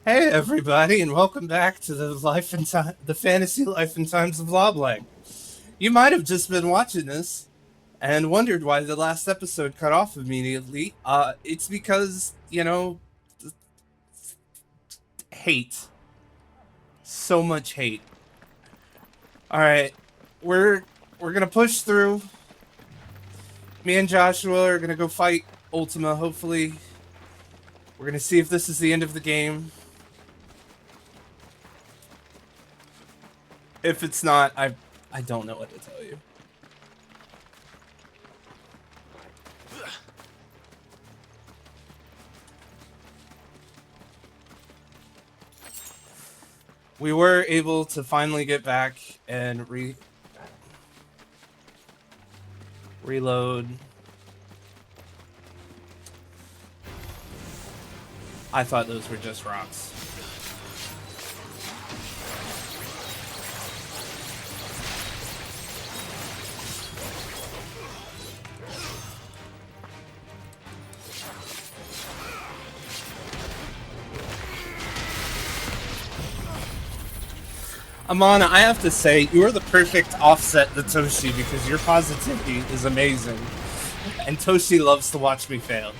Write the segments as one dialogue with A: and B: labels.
A: Hey everybody, and welcome back to the fantasy life and times of Loblag. You might have just been watching this and wondered why the last episode cut off immediately. It's because hate, so much hate. All right, we're we're gonna push through. Me and Joshua are gonna go fight Ultima. Hopefully, we're gonna see if this is the end of the game. If it's not, I don't know what to tell you. We were able to finally get back and reload. I thought those were just rocks. Amana, I have to say, you are the perfect offset to Toshi because your positivity is amazing. And Toshi loves to watch me fail.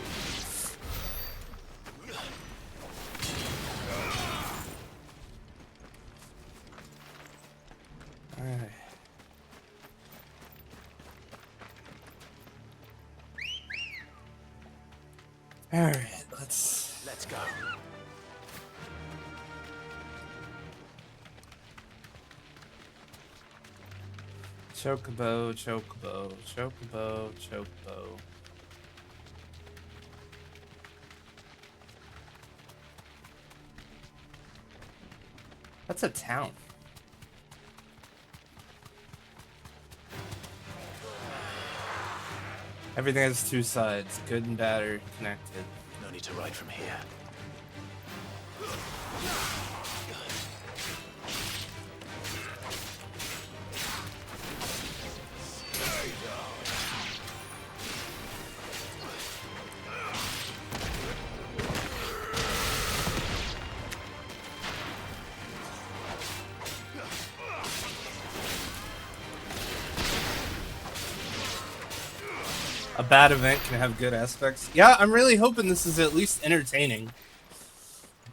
A: Alright. Alright, let's go. Chocobo, chocobo, chocobo, chocobo. That's a town. Everything has two sides, good and bad are connected.
B: No need to ride from here.
A: A bad event can have good aspects. Yeah, I'm really hoping this is at least entertaining.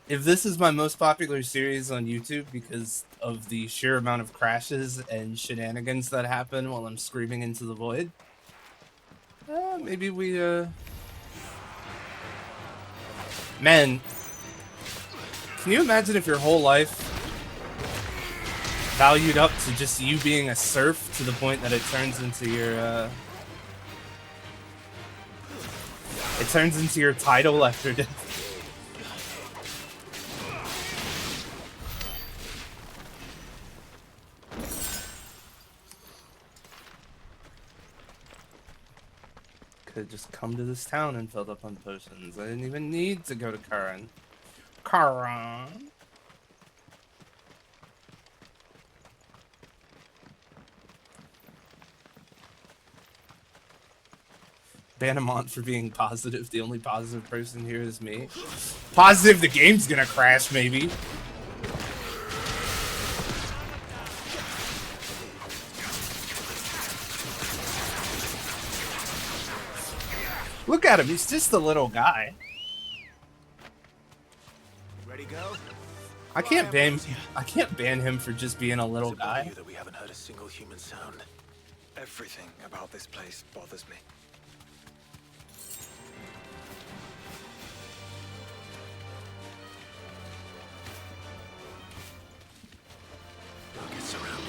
A: If this is my most popular series on YouTube because of the sheer amount of crashes and shenanigans that happen while I'm screaming into the void, maybe we, Man, can you imagine if your whole life valued up to just you being a serf to the point that it turns into your, it turns into your title after death. Could just come to this town and filled up on potions. I didn't even need to go to Karan. Karan. Banamont for being positive. The only positive person here is me. Positive the game's gonna crash, maybe. Look at him, he's just a little guy.
B: Ready, go?
A: I can't ban him for just being a little guy.
B: That we haven't heard a single human sound.
C: Everything about this place bothers me.
B: We'll get surrounded.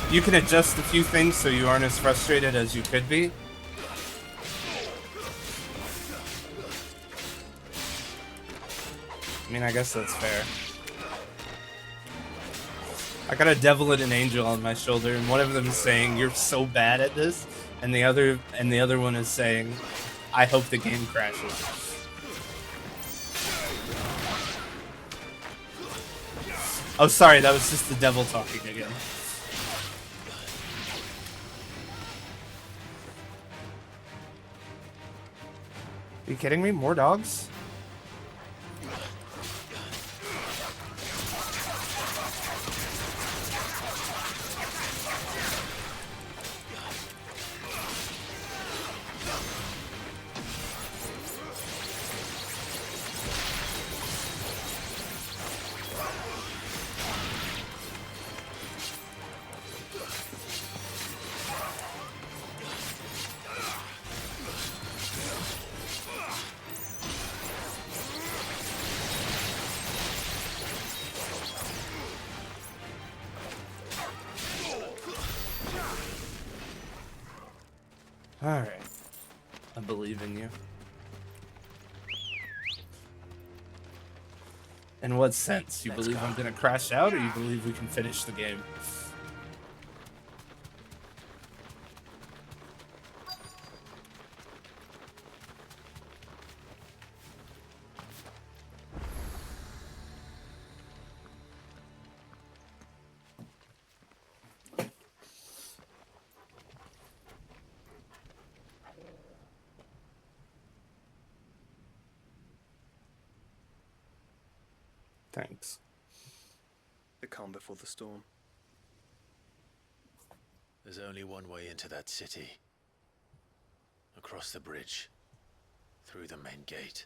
A: You can adjust a few things so you aren't as frustrated as you could be. I mean, I guess that's fair. I got a devil and an angel on my shoulder, and one of them is saying, "You're so bad at this," and the other one is saying, "I hope the game crashes." Oh, sorry, that was just the devil talking again. Are you kidding me? More dogs? Alright. I believe in you. In what sense? You believe I'm gonna crash out, or you believe we can finish the game? Thanks.
C: The calm before the storm.
B: There's only one way into that city. Across the bridge. Through the main gate.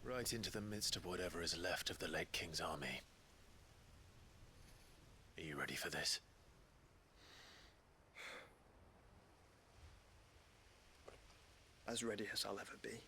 B: Right into the midst of whatever is left of the late King's army. Are you ready for this?
C: As ready as I'll ever be.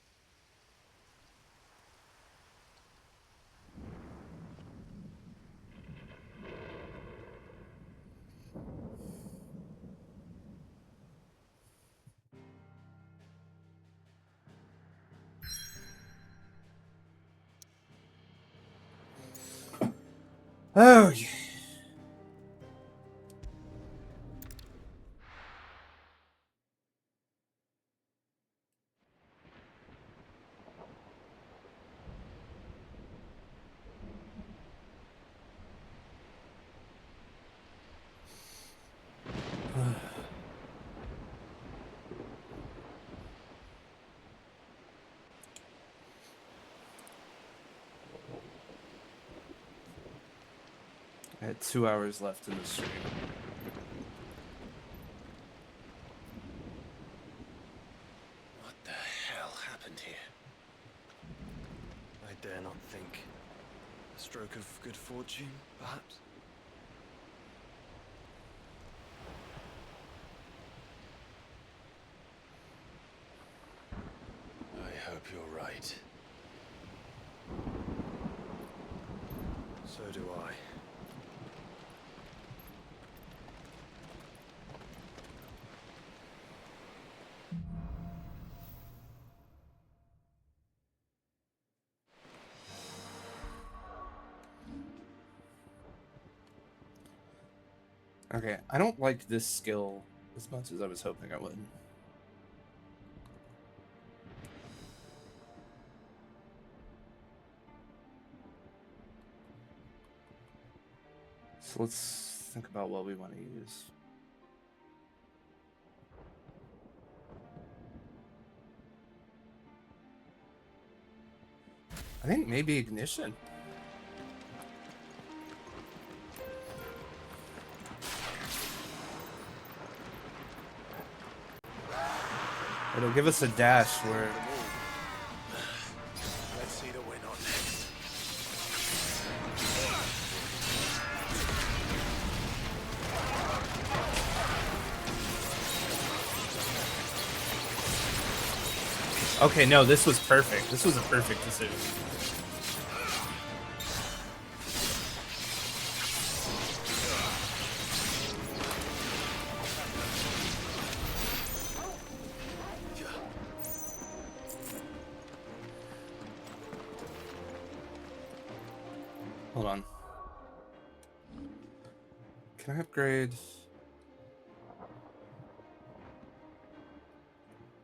A: Oh, yeah. I had 2 hours left in the stream.
B: What the hell happened here?
C: I dare not think. A stroke of good fortune, perhaps?
B: I hope you're right.
C: So do I.
A: Okay, I don't like this skill as much as I was hoping I would. So let's think about what we want to use. I think maybe ignition. It'll give us a dash where...
B: Let's see the win on next.
A: Okay, no, this was perfect. This was a perfect decision. Hold on. Can I upgrade?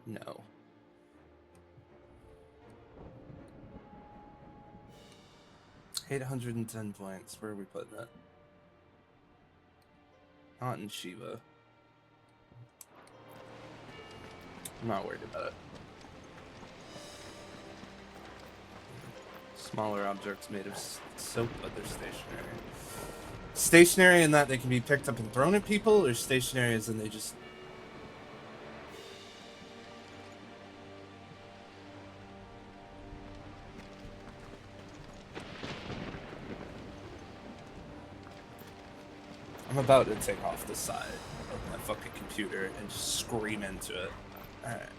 A: No. $810 points. Where are we putting that? Not in Shiva. I'm not worried about it. Smaller objects made of soap, but they're stationary. Stationary in that they can be picked up and thrown at people, or stationary as in they just... I'm about to take off the side of my fucking computer and just scream into it. Alright.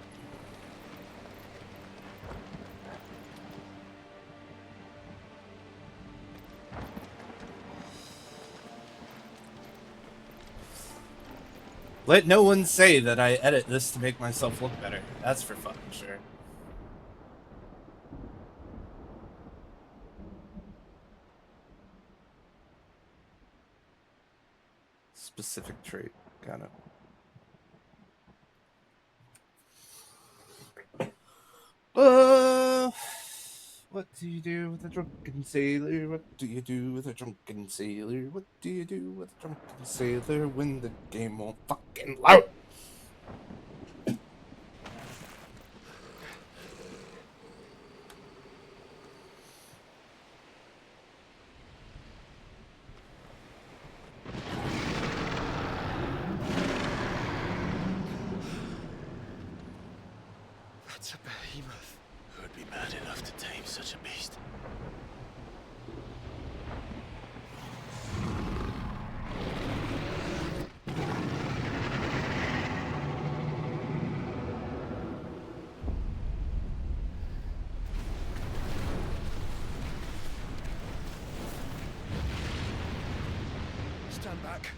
A: Let no one say that I edit this to make myself look better. That's for fucking sure. Specific trait. Got it. What do you do with a drunken sailor? What do you do with a drunken sailor? What do you do with a drunken sailor when the game won't fucking load?
C: That's a behemoth.
B: Who'd be mad enough to tame such a beast?
C: Stand back.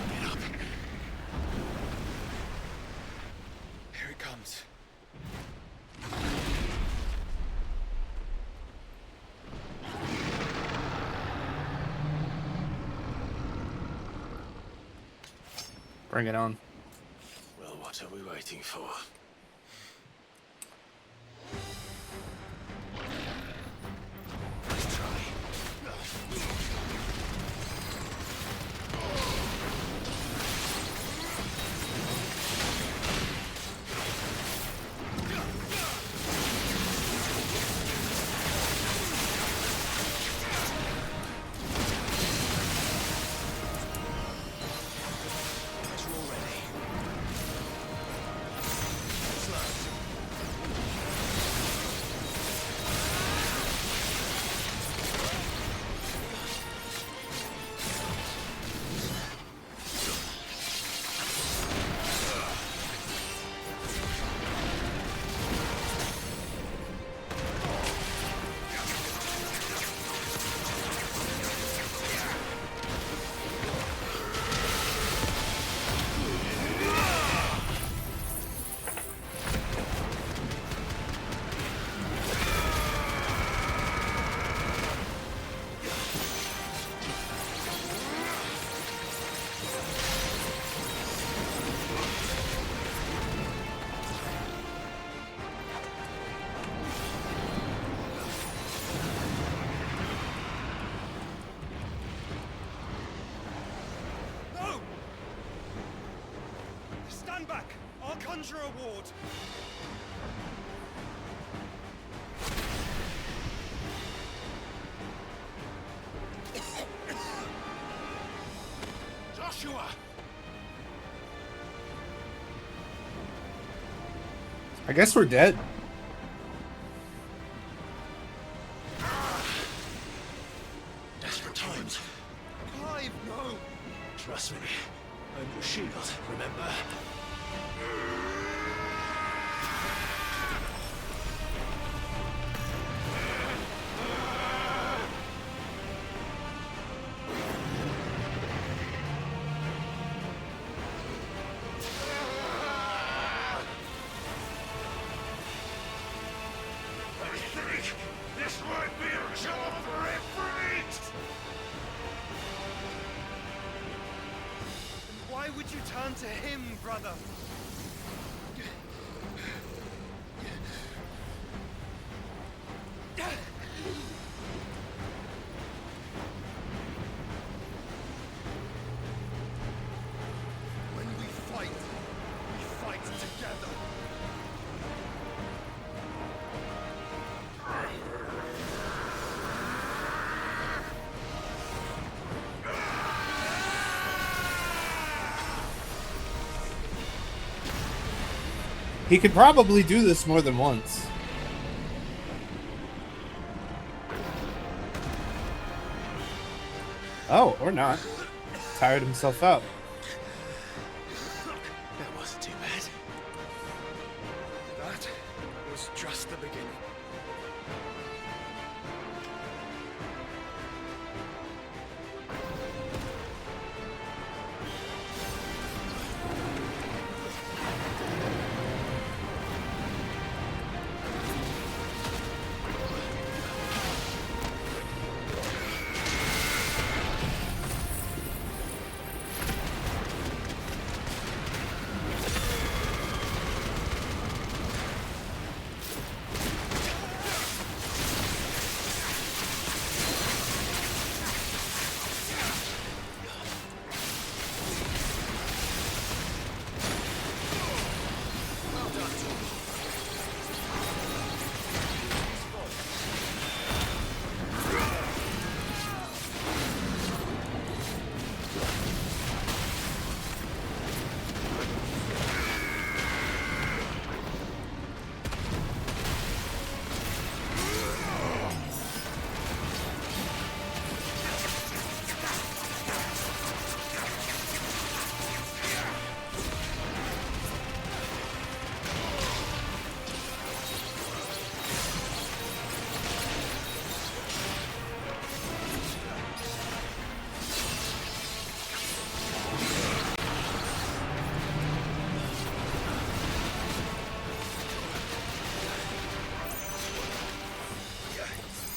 C: Get up. Here it comes.
A: Bring it on.
B: Well, what are we waiting for? Let's try.
C: No! Stand back! I'll conjure a ward. Joshua!
A: I guess we're dead.
B: Desperate times.
C: Clive, no!
B: Trust me. I'm your shield, remember?
D: might be a job for a freak!
C: Why would you turn to him, brother?
D: When we fight together.
A: He could probably do this more than once. Oh, or not. Tired himself out.
B: That wasn't too bad.
C: That was just the beginning.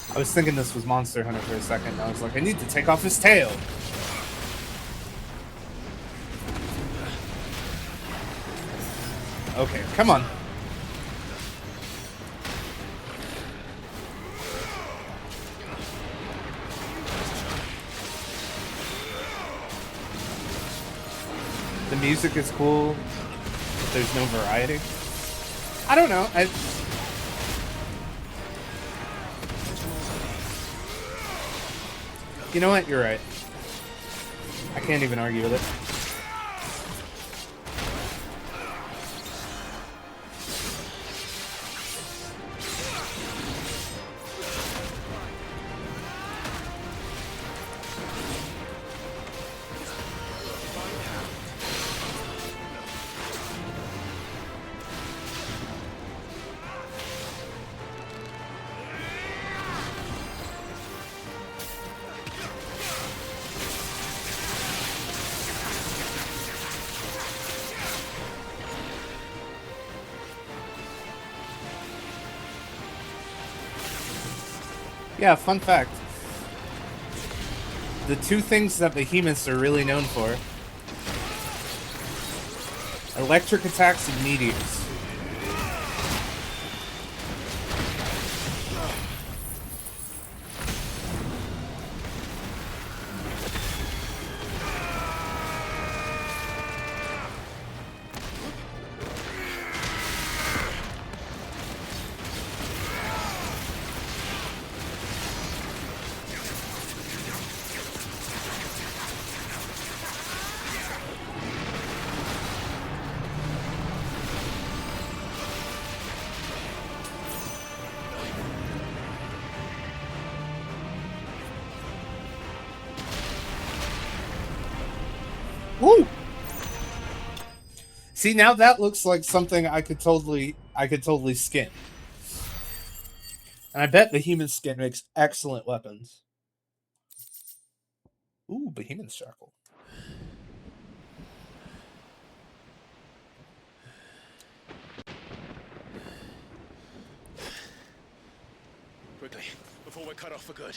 A: I was thinking this was Monster Hunter for a second, and I was like, I need to take off his tail. Okay, come on. The music is cool, but there's no variety. I don't know. You know what? You're right. I can't even argue with it. Yeah, fun fact. The two things that behemoths are really known for: electric attacks and meteors. Woo! See, now that looks like something I could totally skin. And I bet Behemoth skin makes excellent weapons. Ooh, Behemoth shackle.
B: Quickly, we're cut off for good.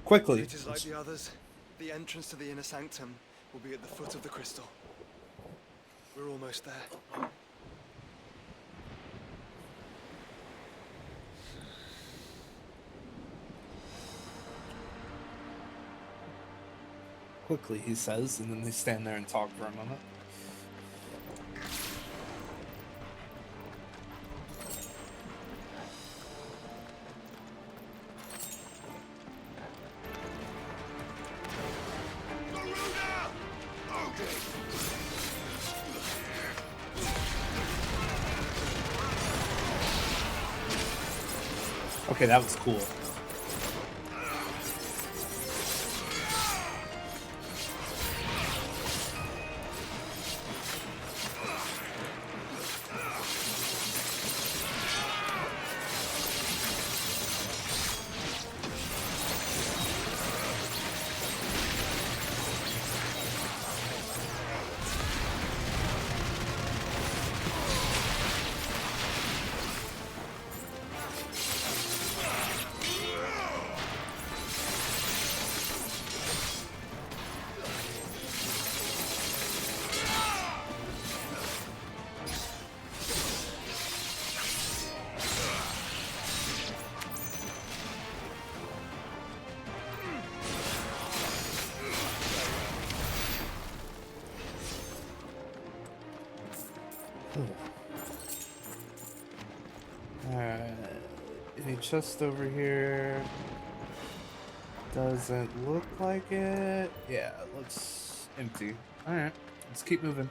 A: Quickly.
C: It is like the others. The entrance to the inner sanctum will be at the foot of the crystal. We're almost there.
A: Quickly, he says, and then they stand there and talk for a moment. Okay, that was cool. Alright, any chest over here? Doesn't look like it. Yeah, it looks empty. Alright, let's keep moving.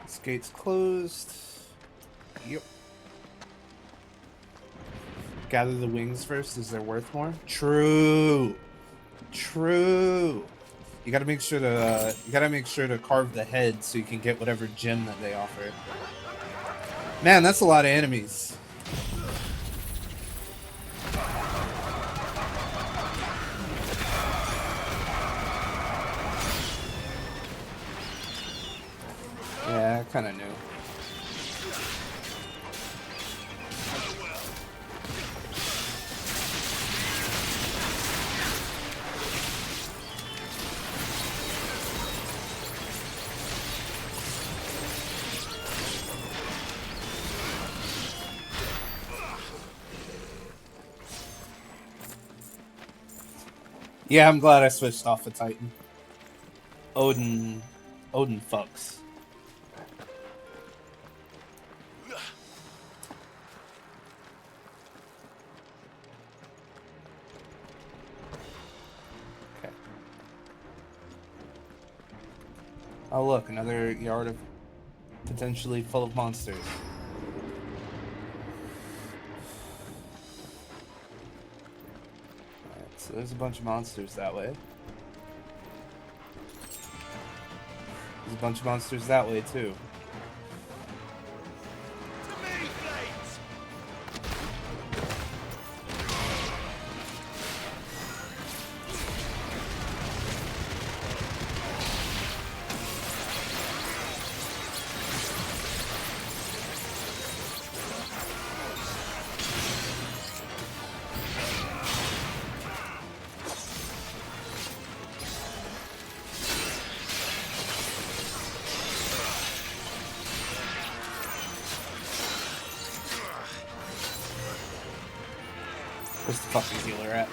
A: This gate's closed. Yep. Gather the wings first. Is there worth more? True. True. You gotta make sure to carve the head so you can get whatever gem that they offer. Man, that's a lot of enemies. Yeah, I kind of knew. Yeah, I'm glad I switched off the Titan. Odin fucks. Okay. Oh look, another yard of potentially full of monsters. So there's a bunch of monsters that way. There's a bunch of monsters that way too. Where's the fucking healer at?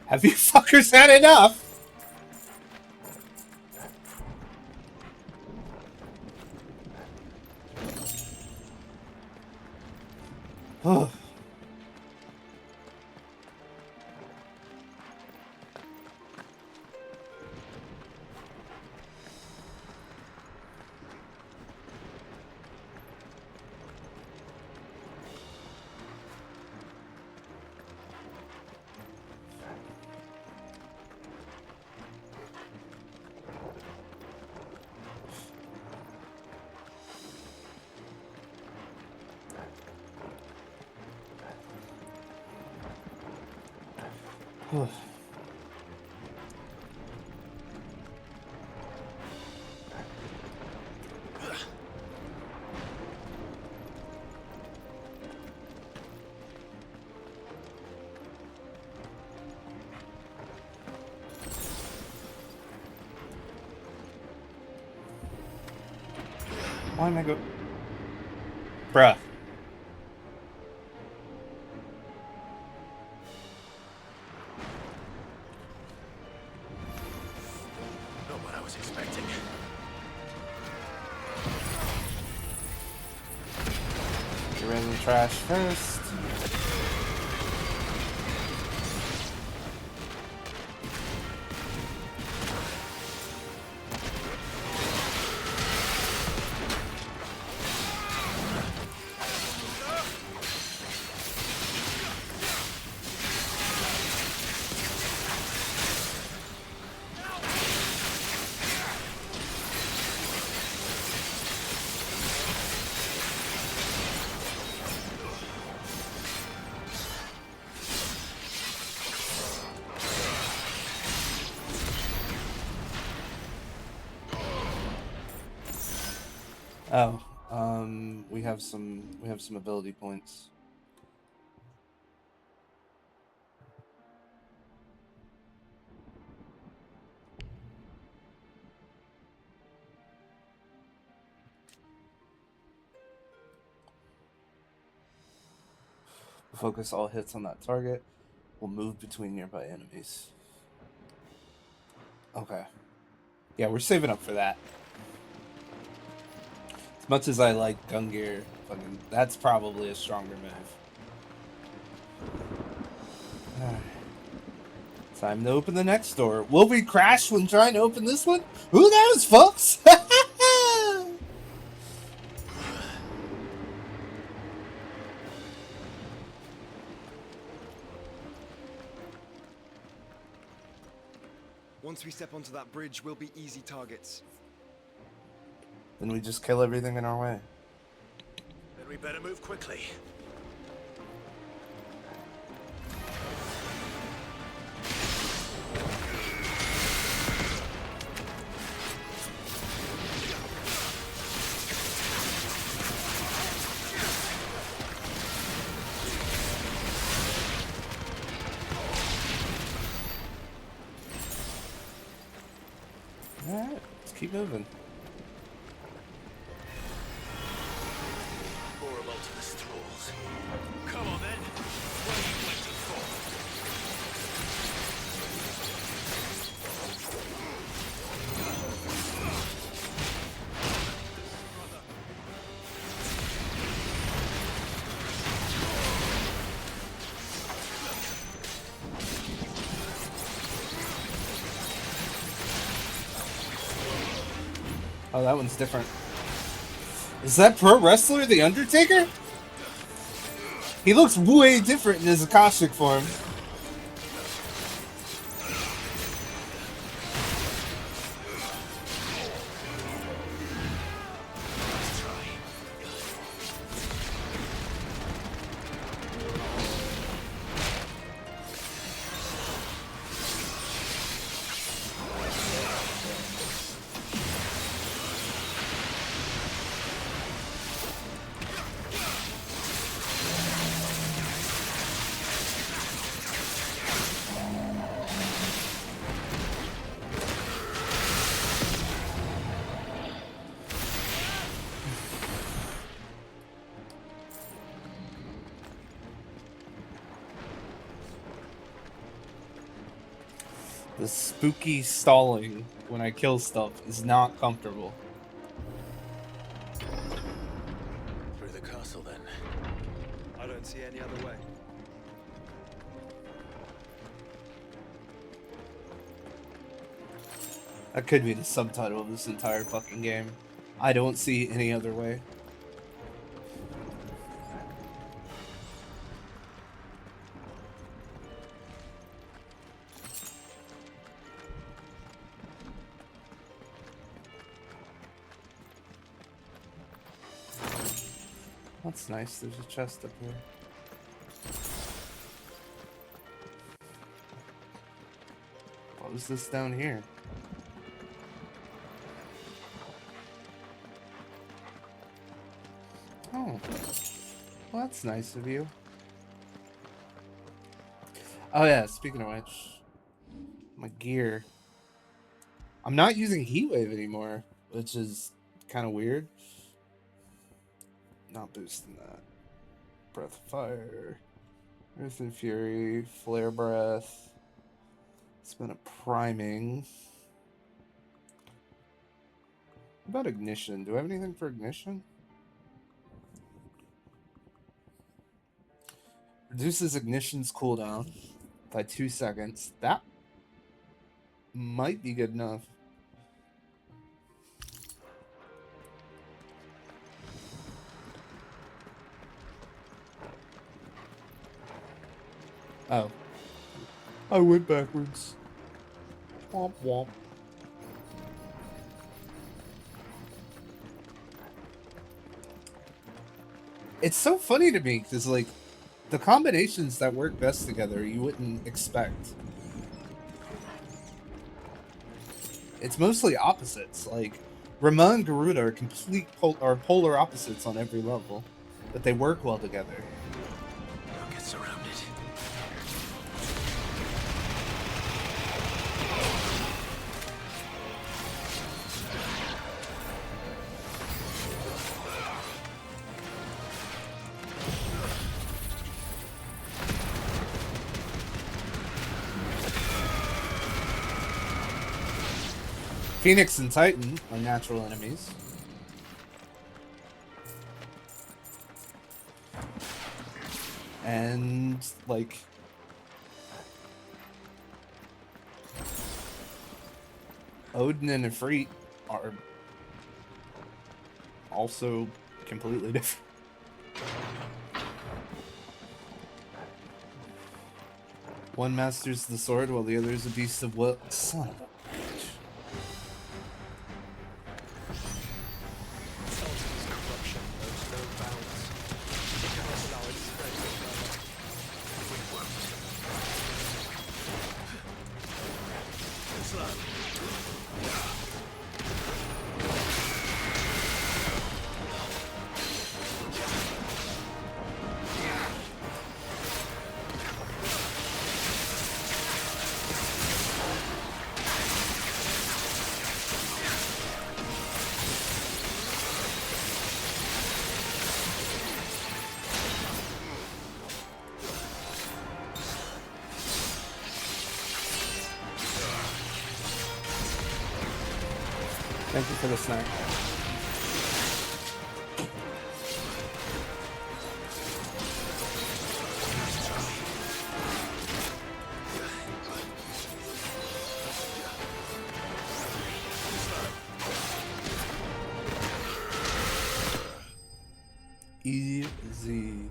A: Have you fuckers had enough? Why am I go? Bruh.
B: Not what I was expecting.
A: Get rid of the trash first. Oh, we have some ability points. Focus all hits on that target. Will move between nearby enemies. Okay. Yeah, we're saving up for that. As much as I like gun gear, fucking, that's probably a stronger move. Alright. Time to open the next door. Will we crash when trying to open this one? Who knows, folks?
C: Once we step onto that bridge, we'll be easy targets.
A: Then we just kill everything in our way.
B: Then we better move quickly.
A: Alright, let's keep moving.
B: More of Ultimus thralls. Come on then. What are you waiting for?
A: Oh, that one's different. Is that pro wrestler The Undertaker? He looks way different in his Akashic form. The spooky stalling when I kill stuff is not comfortable.
B: Through the castle then.
C: I don't see any other way.
A: That could be the subtitle of this entire fucking game. I don't see any other way. That's nice, there's a chest up here. What was this down here? Oh. Well, that's nice of you. Oh yeah, speaking of which, my gear. I'm not using Heatwave anymore, which is kind of weird. Not boosting that. Breath of Fire. Earth and Fury. Flare Breath. It's been a priming. What about Ignition? Do I have anything for Ignition? Reduces Ignition's cooldown by 2 seconds. That might be good enough. Oh. I went backwards. Womp womp. It's so funny to me because, like, the combinations that work best together you wouldn't expect. It's mostly opposites. Like, Rama and Garuda are polar opposites on every level, but they work well together.
B: I'll get surrounded.
A: Phoenix and Titan are natural enemies. And, like, Odin and Ifrit are also completely different. One masters the sword while the other is a beast of will. Son of a bitch.
C: Sultan's corruption knows no bounds. We cannot allow it to spread any further. We won't. Slow.
A: Thank you for the snack. Easy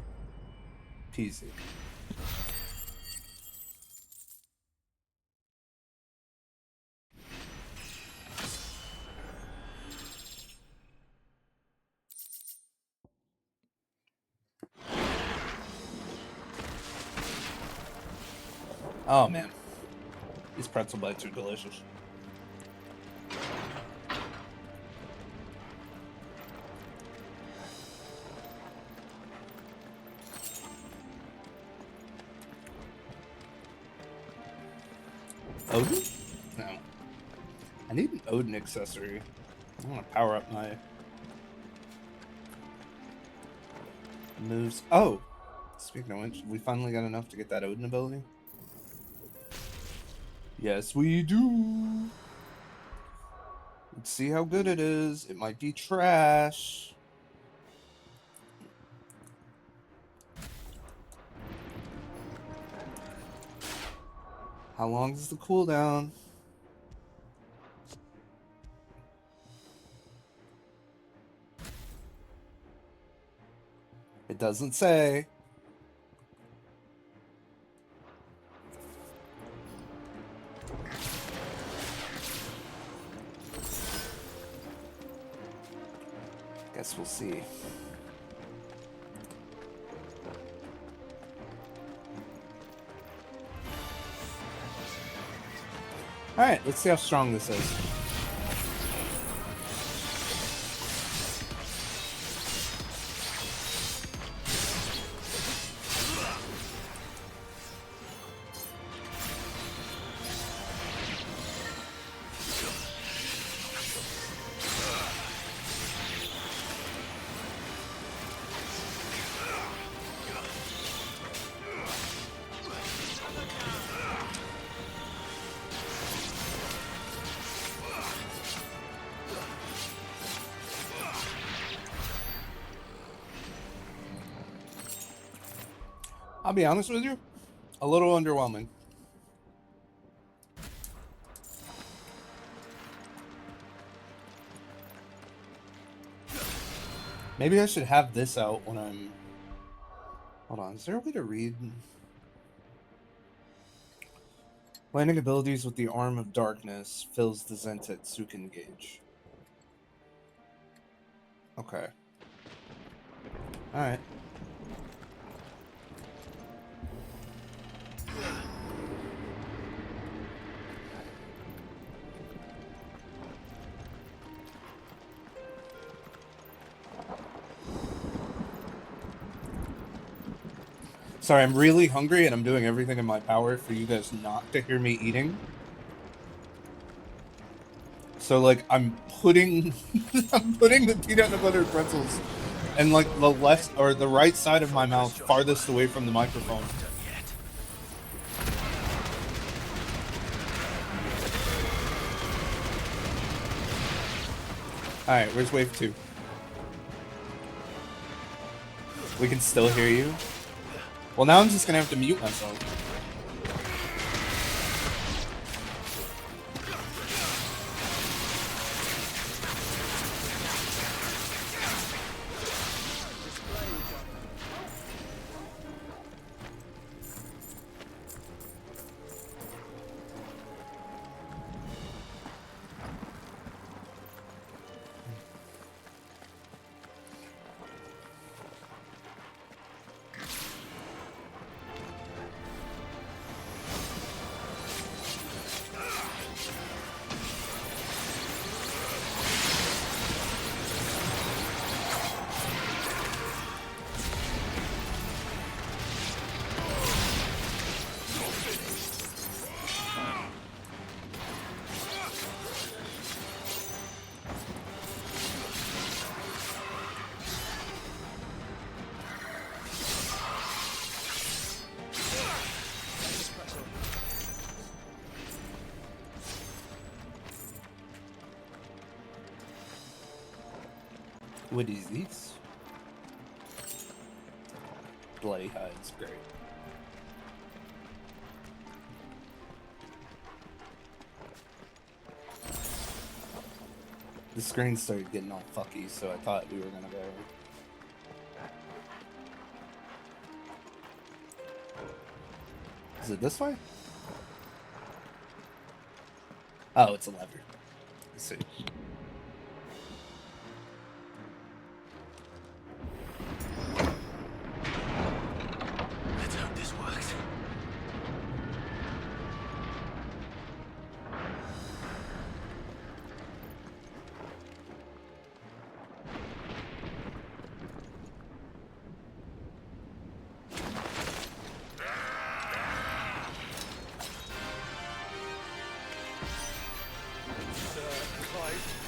A: peasy. Oh man, these pretzel bites are delicious. Odin? No. I need an Odin accessory. I want to power up my moves. Oh! Speaking of which, we finally got enough to get that Odin ability. Yes, we do! Let's see how good it is. It might be trash. How long is the cooldown? It doesn't say. Guess we'll see. Alright, let's see how strong this is. I'll be honest with you, a little underwhelming. Maybe I should have this out when I'm... Hold on, is there a way to read? Landing abilities with the Arm of Darkness fills the Zentetsuken gauge. Okay. Alright. Sorry, I'm really hungry and I'm doing everything in my power for you guys not to hear me eating. So like I'm putting I'm putting the peanut and butter pretzels and like the left or the right side of my mouth farthest away from the microphone. Alright, where's wave 2? We can still hear you. Well, now I'm just gonna have to mute myself. What is this? Bloody hides, great. The screen started getting all fucky, so I thought we were gonna go. Is it this way? Oh, it's a lever. Let's see.
B: Let's hope this works.
C: Clive,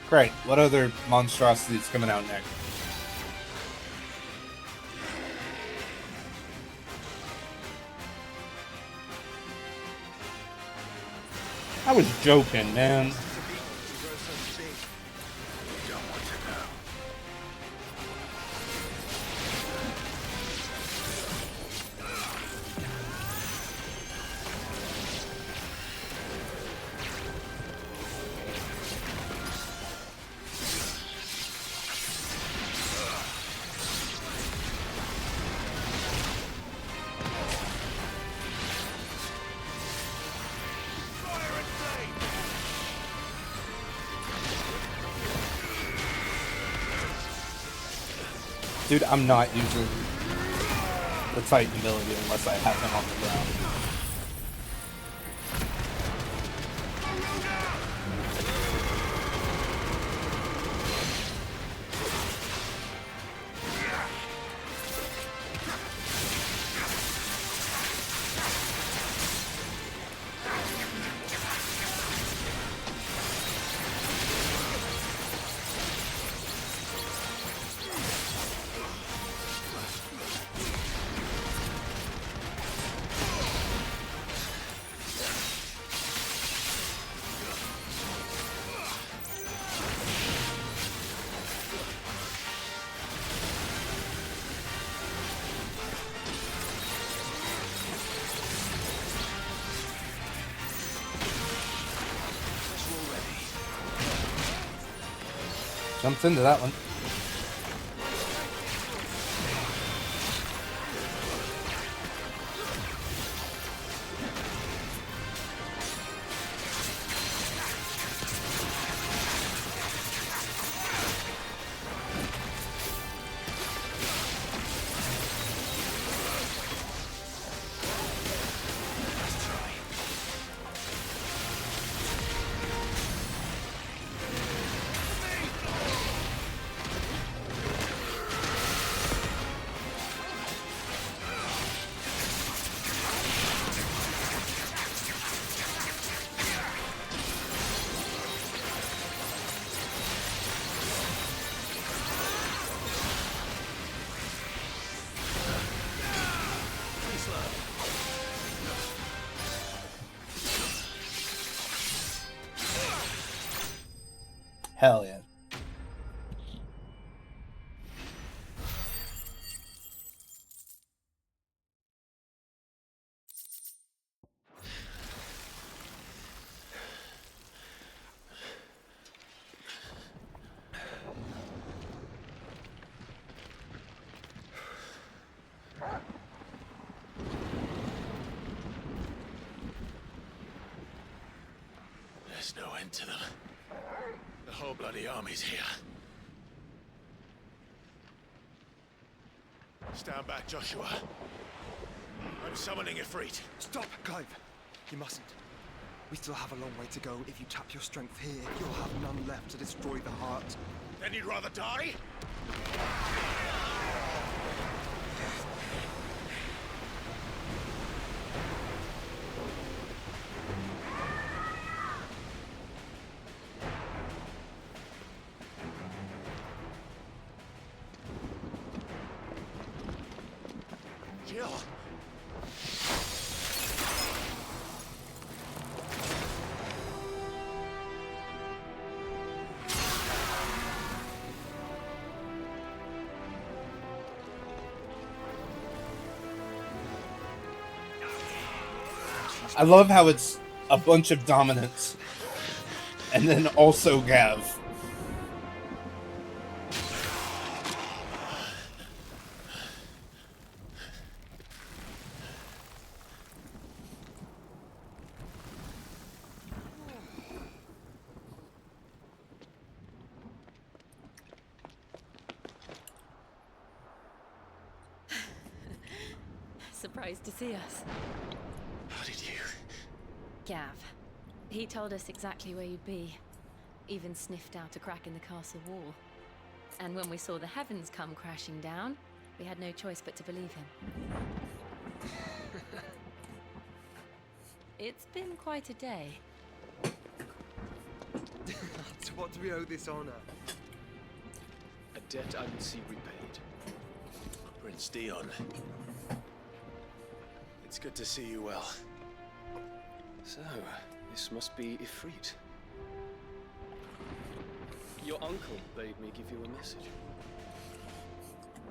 A: Great. What other monstrosity is coming out next? I was joking, man.
C: To beat to grow so big.
B: You don't want to know.
D: Fire and flame!
A: Dude, I'm not using the Titan ability unless I have him on the ground. Jumps into that one. Hell yeah.
B: There's no end to them. The whole bloody army's here. Stand back, Joshua. I'm summoning Ifrit.
C: Stop, Clive! You mustn't. We still have a long way to go. If you tap your strength here, you'll have none left to destroy the heart.
B: Then you'd rather die? Kill.
A: I love how it's a bunch of dominants and then also Gav.
E: Surprised to see us.
B: How did you?
E: Gav. He told us exactly where you'd be. Even sniffed out a crack in the castle wall. And when we saw the heavens come crashing down, we had no choice but to believe him. It's been quite a day.
C: That's What do we owe this honor?
F: A debt I will see repaid.
B: Prince Dion. It's good to see you well.
F: So, this must be Ifrit. Your uncle bade me give you a message.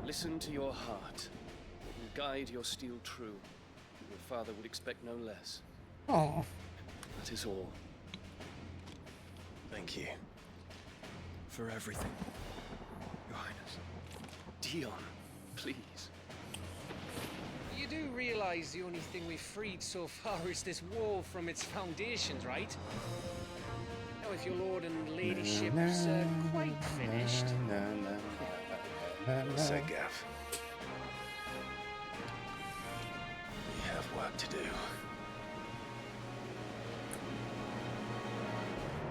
F: Listen to your heart, and guide your steel true. Your father would expect no less.
A: Oh.
F: That is all.
B: Thank you.
C: For everything, Your Highness.
F: Dion, please.
G: You do realize the only thing we've freed so far is this wall from its foundations, right? Now, if your lord and ladyship's quite finished.
B: Well said, Gav. We have work to do.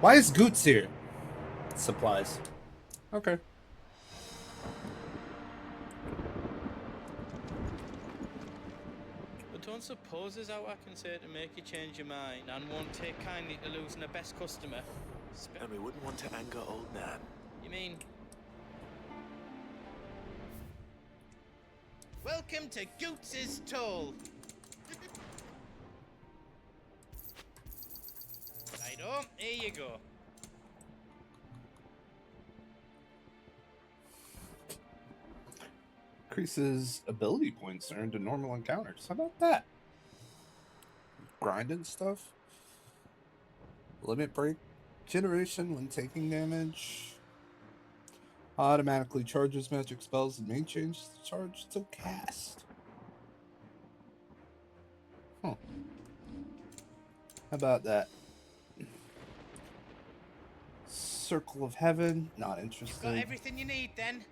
A: Why is Goots here? Supplies. Okay.
H: But don't suppose there's out I can say to make you change your mind and won't take kindly to losing the best customer.
B: And we wouldn't want to anger old Nan.
H: You mean? Welcome to Goots's Toll. Righto, here you go.
A: Increases ability points earned in normal encounters. How about that? Grinding stuff. Limit break generation when taking damage. Automatically charges magic spells and may change the charge to cast. Huh. How about that? Circle of Heaven. Not interested.
H: Got everything you need then.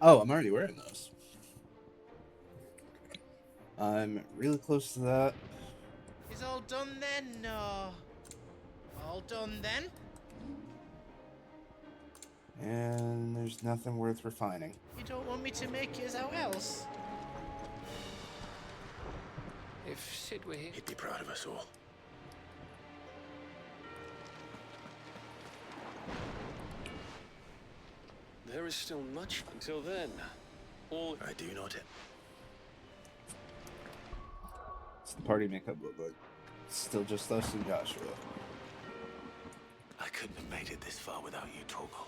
A: Oh, I'm already wearing those. I'm really close to that.
H: Is all done then? No. All done then?
A: And there's nothing worth refining.
H: You don't want me to make yours out else?
G: If Sid were here.
B: He'd be proud of us all.
F: There is still much until then. All
B: I do not.
A: What's the party makeup look like? Still just us and Joshua.
B: I couldn't have made it this far without you, Torgal.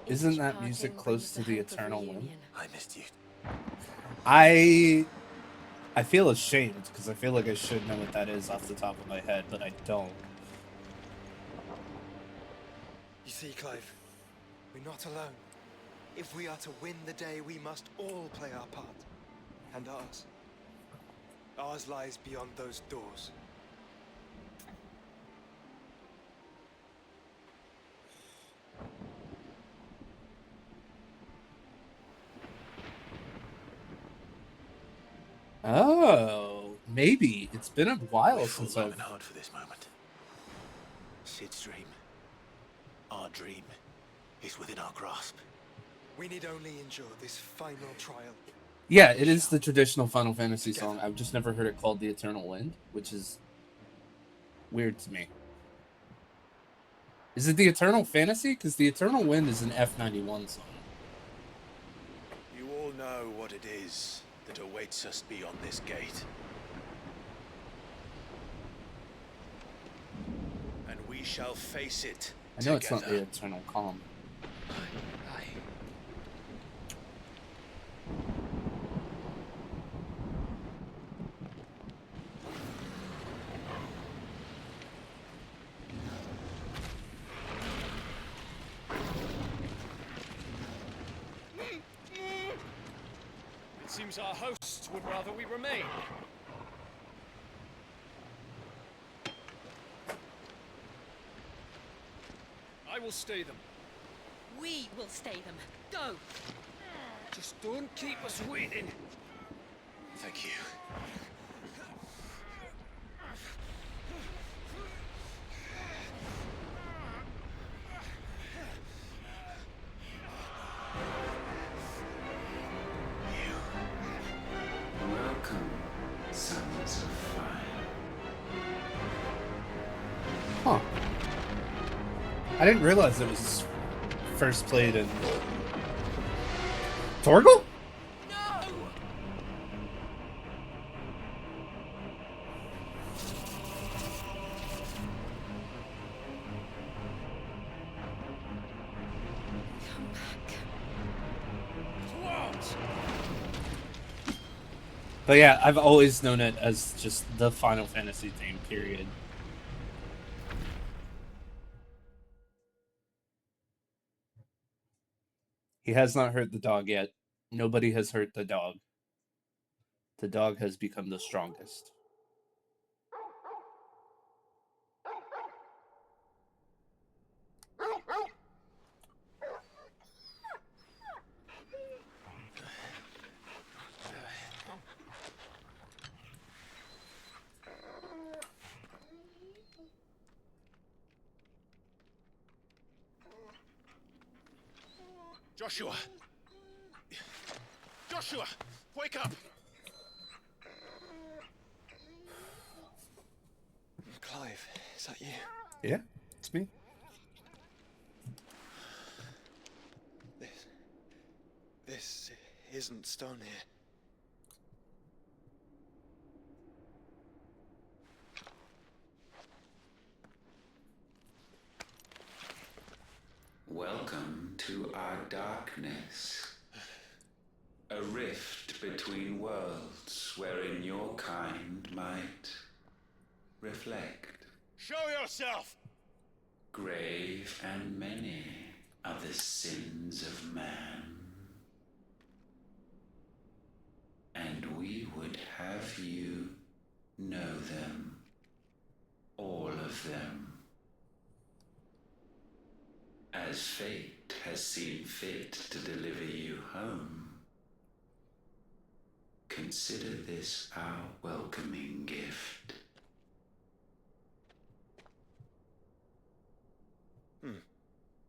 A: Isn't
E: Each
A: that music
E: parting
A: close
E: brings
A: to the
E: hope of
A: Eternal Wind?
E: reunion.
B: I missed you.
A: I feel ashamed because I feel like I should know what that is off the top of my head, but I don't.
C: You see, Clive, we're not alone. If we are to win the day, we must all play our part. And ours. Ours lies beyond those doors.
A: Oh, maybe. It's been a while
B: We've
A: since
B: fought long
A: I've...
B: and hard for this moment. Sid's dream, our dream, is within our grasp.
C: We need only endure this final trial.
A: Yeah, it is the traditional Final Fantasy song. I've just never heard it called the Eternal Wind, which is weird to me. Is it the Eternal Fantasy? Because the Eternal Wind is an F91 song.
B: You all know what it is that awaits us beyond this gate. And we shall face it
A: I know it's
B: together.
A: not the Eternal Calm.
G: Aye.
F: it seems our hosts would rather we remain. I will stay them.
E: We will stay them. Go!
F: Just don't keep us waiting.
B: Thank you.
A: I didn't realize it was first played in Torgal? But yeah, I've always known it as just the Final Fantasy theme, period. He has not hurt the dog yet. Nobody has hurt the dog. The dog has become the strongest.
B: Joshua! Joshua! Wake up!
C: Clive, is that you?
A: Yeah, it's me.
C: This isn't stone here.
I: Welcome to our darkness. A rift between worlds wherein your kind might reflect.
D: Show yourself!
I: Grave and many are the sins of man. And we would have you know them. All of them. As fate has seen fit to deliver you home, consider this our welcoming gift.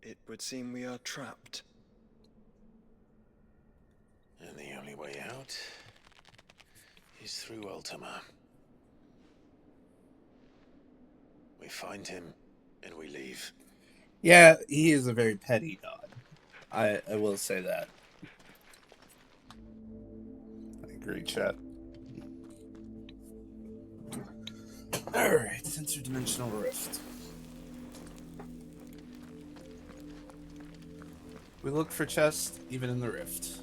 C: It would seem we are trapped.
B: And the only way out is through Ultima. We find him and we leave.
A: Yeah, he is a very petty god. I will say that. I agree, chat. Alright, interdimensional rift. We look for chests, even in the rift.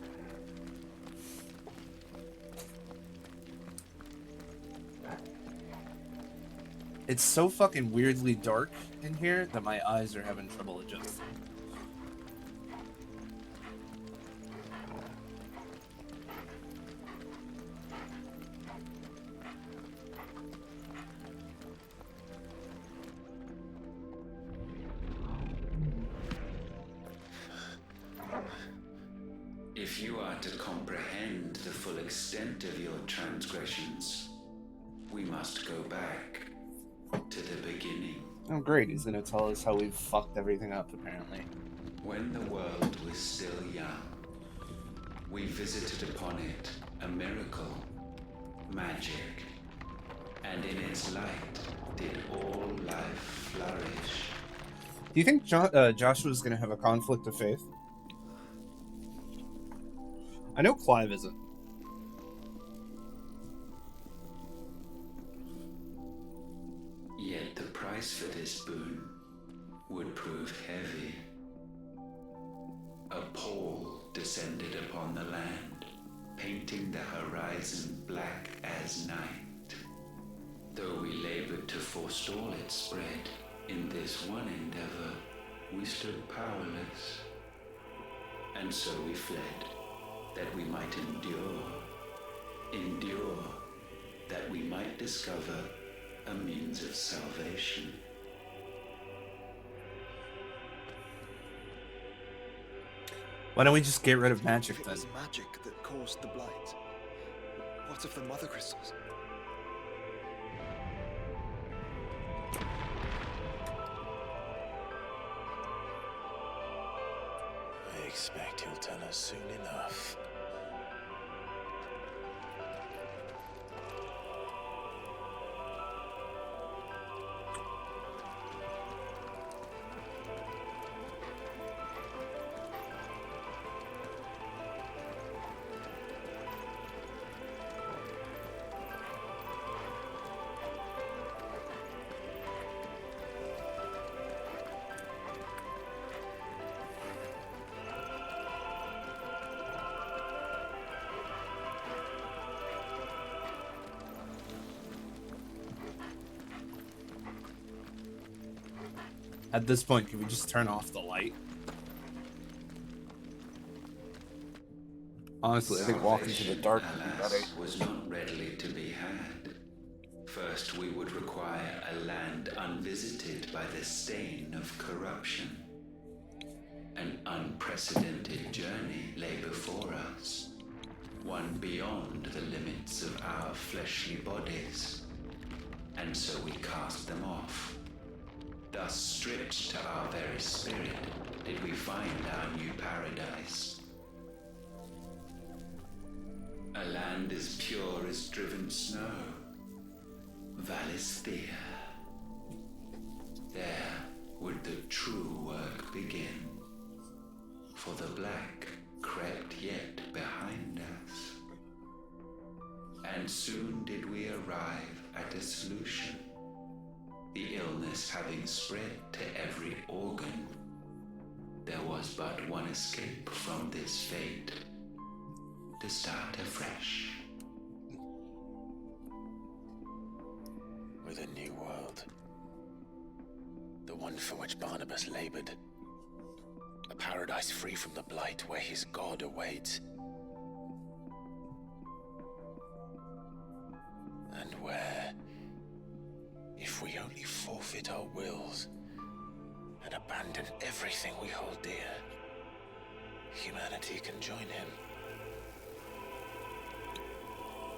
A: It's so fucking weirdly dark in here that my eyes are having trouble adjusting.
I: If you are to comprehend the full extent of your transgressions, we must go back to the beginning.
A: Oh great, he's gonna tell us how we've fucked everything up, apparently.
I: When the world was still young, we visited upon it a miracle, magic, and in its light did all life flourish.
A: Do you think Joshua's gonna have a conflict of faith? I know Clive isn't.
I: Yet the price for this boon would prove heavy. A pall descended upon the land, painting the horizon black as night. Though we labored to forestall its spread, in this one endeavor we stood powerless. And so we fled, that we might endure, that we might discover a means of salvation.
A: Why don't we just get rid of magic
C: If it
A: then?
C: was magic that caused the blight, what of the mother crystals?
B: I expect he'll tell us soon enough.
A: At this point, can we just turn off the light? Honestly, I think walking to the dark would be better.
I: Was not readily to be had. First, we would require a land unvisited by the stain of corruption. An unprecedented journey lay before us, one beyond the limits of our fleshly bodies, and so we cast them off. Thus, stripped to our very spirit, did we find our new paradise. A land as pure as driven snow, Valisthea. There would the true work begin, for the black crept yet behind us. And soon did we arrive at a solution, the illness having spread to every organ. There was but one escape from this fate, to start afresh.
B: With a new world. The one for which Barnabas labored. A paradise free from the blight where his God awaits. And where, if we only forfeit our wills and abandon everything we hold dear, humanity can join him.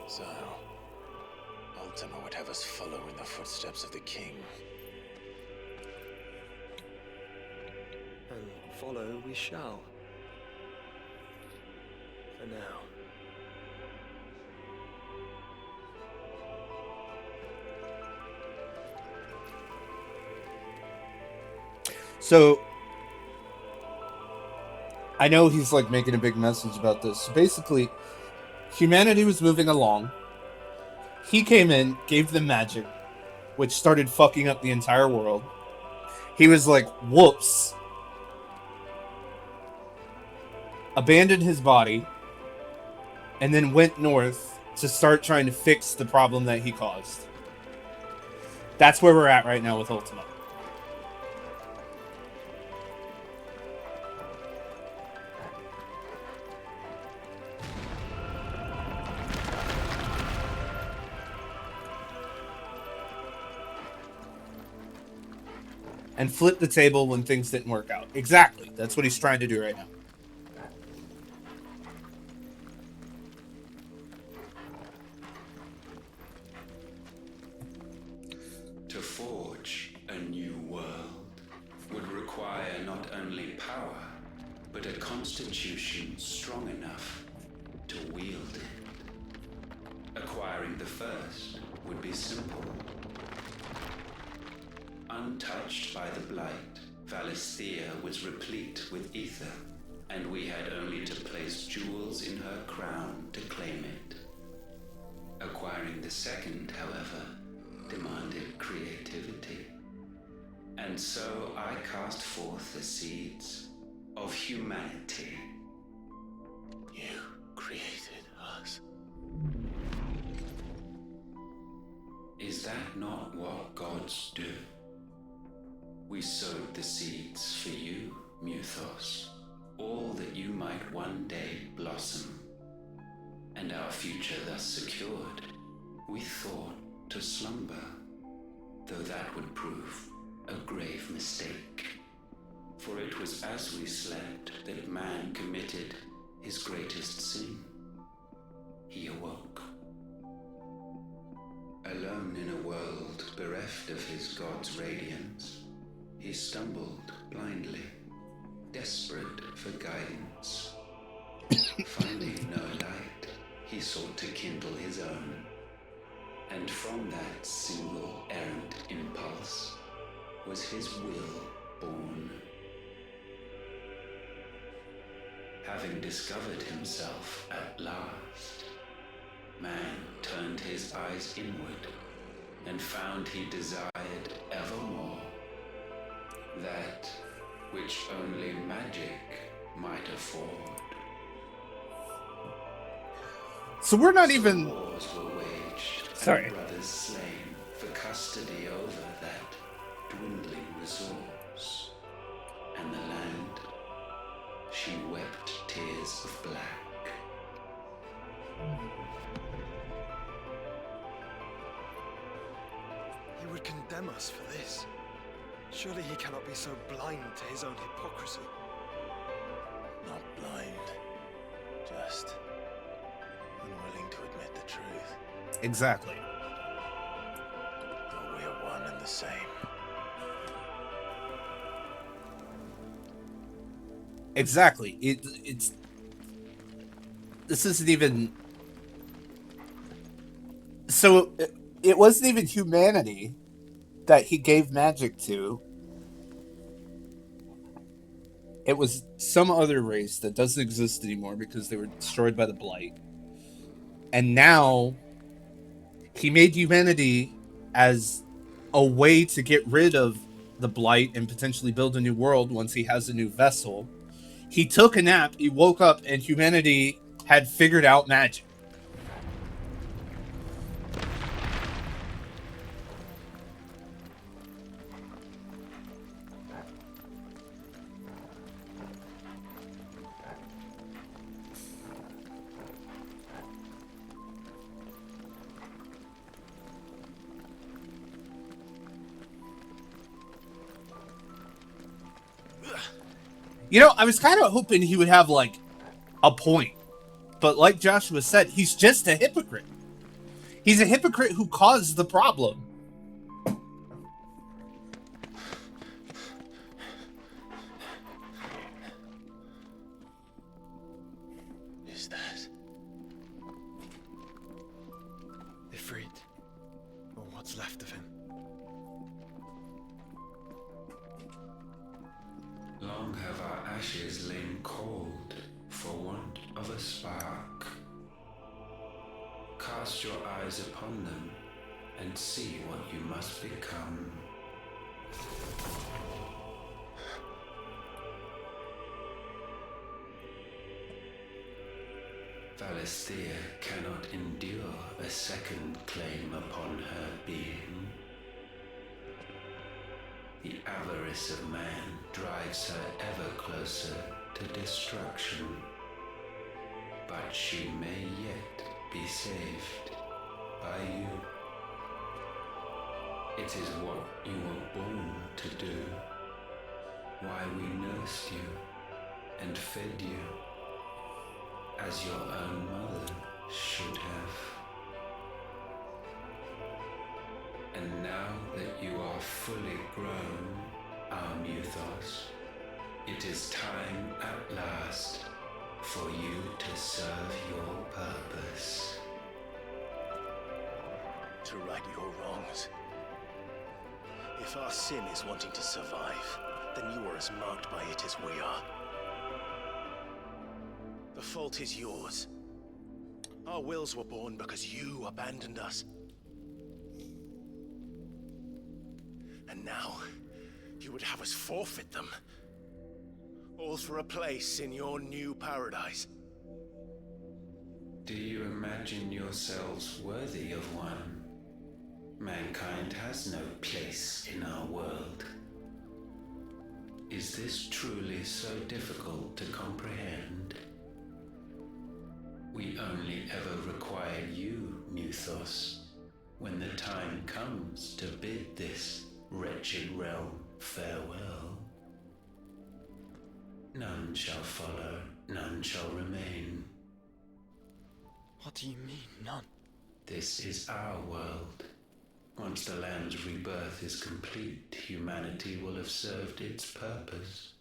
B: So, Ultima would have us follow in the footsteps of the king.
C: And follow we shall. For now.
A: So, I know he's like making a big message about this. So basically, humanity was moving along. He came in, gave them magic, which started fucking up the entire world. He was like, whoops. Abandoned his body, and then went north to start trying to fix the problem that he caused. That's where we're at right now with Ultima. And flip the table when things didn't work out. Exactly. That's what he's trying to do right now.
I: To forge a new world would require not only power, but a constitution strong enough to wield it. Acquiring the first would be simple. Untouched by the blight, Valisthea was replete with ether, and we had only to place jewels in her crown to claim it. Acquiring the second, however, demanded creativity. And so I cast forth the seeds of humanity.
B: You created us.
I: Is that not what gods do? We sowed the seeds for you, Muthos, all that you might one day blossom. And our future thus secured, we thought to slumber, though that would prove a grave mistake. For it was as we slept that man committed his greatest sin. He awoke. Alone in a world bereft of his God's radiance, he stumbled blindly, desperate for guidance. Finding no light, he sought to kindle his own. And from that single errant impulse was his will born. Having discovered himself at last, man turned his eyes inward and found he desired evermore that which only magic might afford.
A: So we're not even...
I: Wars were waged,
A: Sorry.
I: and brothers slain for custody over that dwindling resource. rose, and the land, she wept tears of black.
C: He would condemn us for this. Surely he cannot be so blind to his own hypocrisy.
B: Not blind, just unwilling to admit the truth.
A: Exactly.
B: Though we're one and the same.
A: Exactly. It's this isn't even so it wasn't even humanity that he gave magic to. It was some other race that doesn't exist anymore because they were destroyed by the Blight. And now he made humanity as a way to get rid of the Blight and potentially build a new world once he has a new vessel. He took a nap, he woke up, and humanity had figured out magic. You know, I was kind of hoping he would have, like, a point. But like Joshua said, he's just a hypocrite. He's a hypocrite who caused the problem.
B: Is that?
C: Ifrit, or what's left of him.
I: Long have our ashes lain cold for want of a spark. Cast your eyes upon them and see what you must become. Valisthea cannot endure a second claim upon her being. The avarice of man drives her ever closer to destruction. But she may yet be saved by you. It is what you were born to do. Why we nursed you and fed you as your own mother should have. And now that you are fully grown, our Muthos, it is time at last for you to serve your purpose.
B: To right your wrongs. If our sin is wanting to survive, then you are as marked by it as we are. The fault is yours. Our wills were born because you abandoned us. And now, you would have us forfeit them. All for a place in your new paradise.
I: Do you imagine yourselves worthy of one? Mankind has no place in our world. Is this truly so difficult to comprehend? We only ever require you, Muthos, when the time comes to bid this wretched realm farewell. None shall follow, none shall remain.
C: What do you mean, none?
I: This is our world. Once the land's rebirth is complete, humanity will have served its purpose.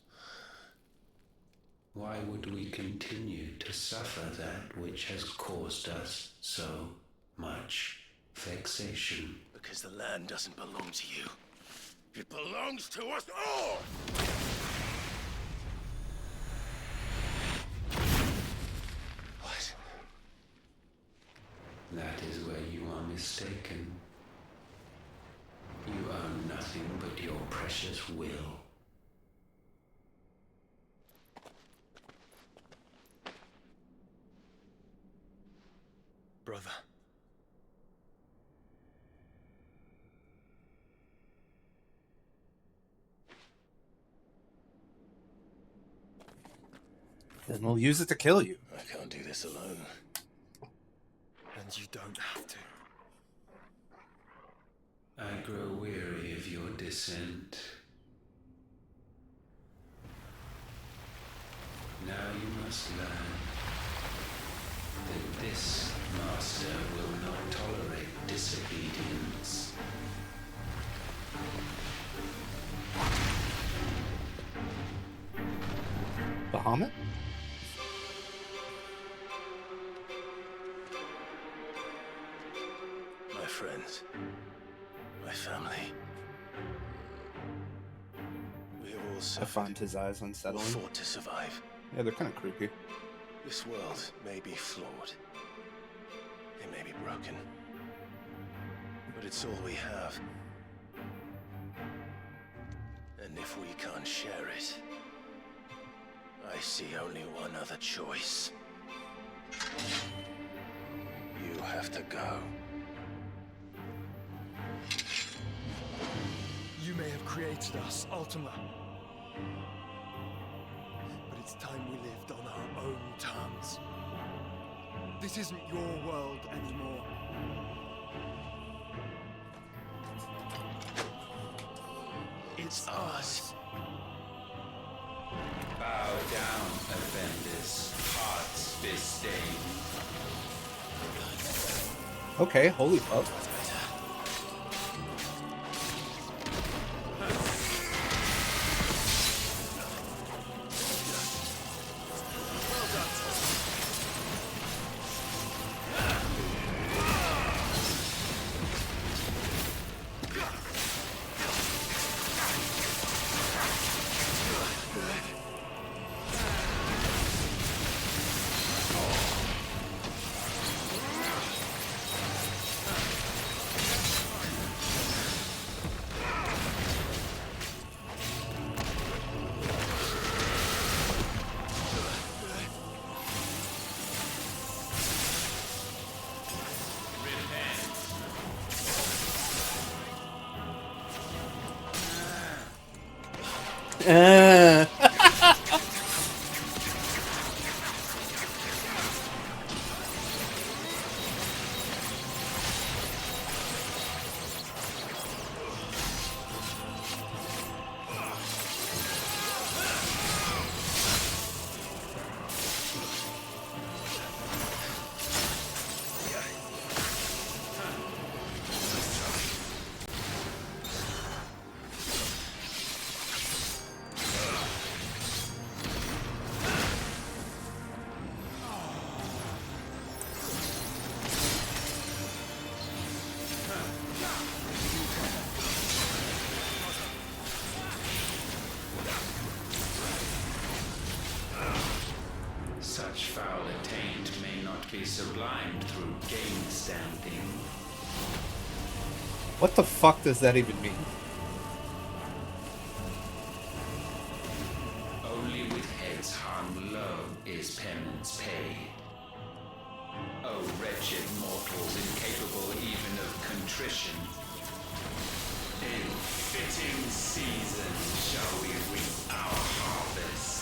I: Why would we continue to suffer that which has caused us so much vexation?
B: Because the land doesn't belong to you. It belongs to us all! What?
I: That is where you are mistaken. You own nothing but your precious will.
C: Brother.
A: Then we'll use it to kill you.
B: I can't do this alone.
C: And you don't have to.
I: I grow weary of your dissent. Now you must learn that this master will not tolerate disobedience.
A: Bahamut?
B: My friends, my family. We have all
A: I
B: suffered,
A: find his eyes
B: or
A: unsettling.
B: fought to survive.
A: Yeah, they're kind of creepy.
B: This world may be flawed. It may be broken. But it's all we have. And if we can't share it, I see only one other choice. You have to go.
C: You may have created us, Ultima. But it's time we lived on our own terms. This isn't your world anymore.
B: It's ours.
I: Bow down, offenders, hearts disdain.
A: Okay, holy fuck.
I: Such foul attaint may not be sublimed through gainstanding.
A: What the fuck does that even mean?
I: Only with heads hung low is penance paid. O wretched mortals incapable even of contrition. In fitting season shall we reap our harvest.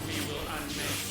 I: We will unmake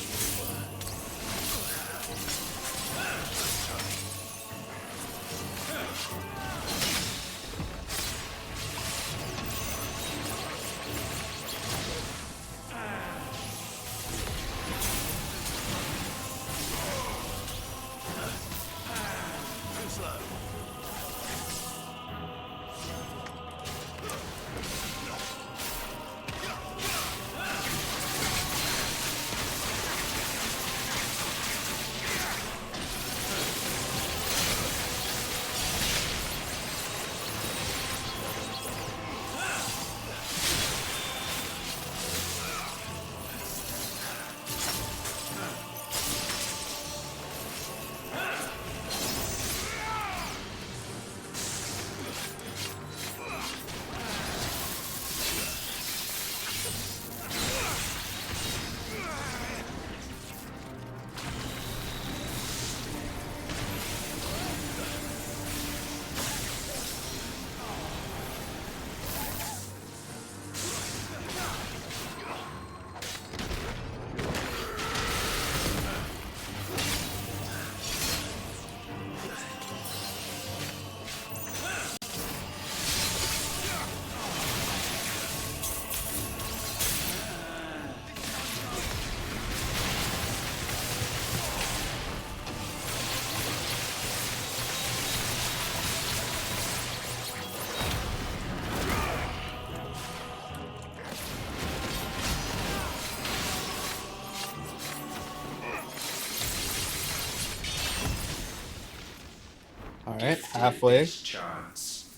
A: Alright,
I: gifted
A: halfway.
I: this chance.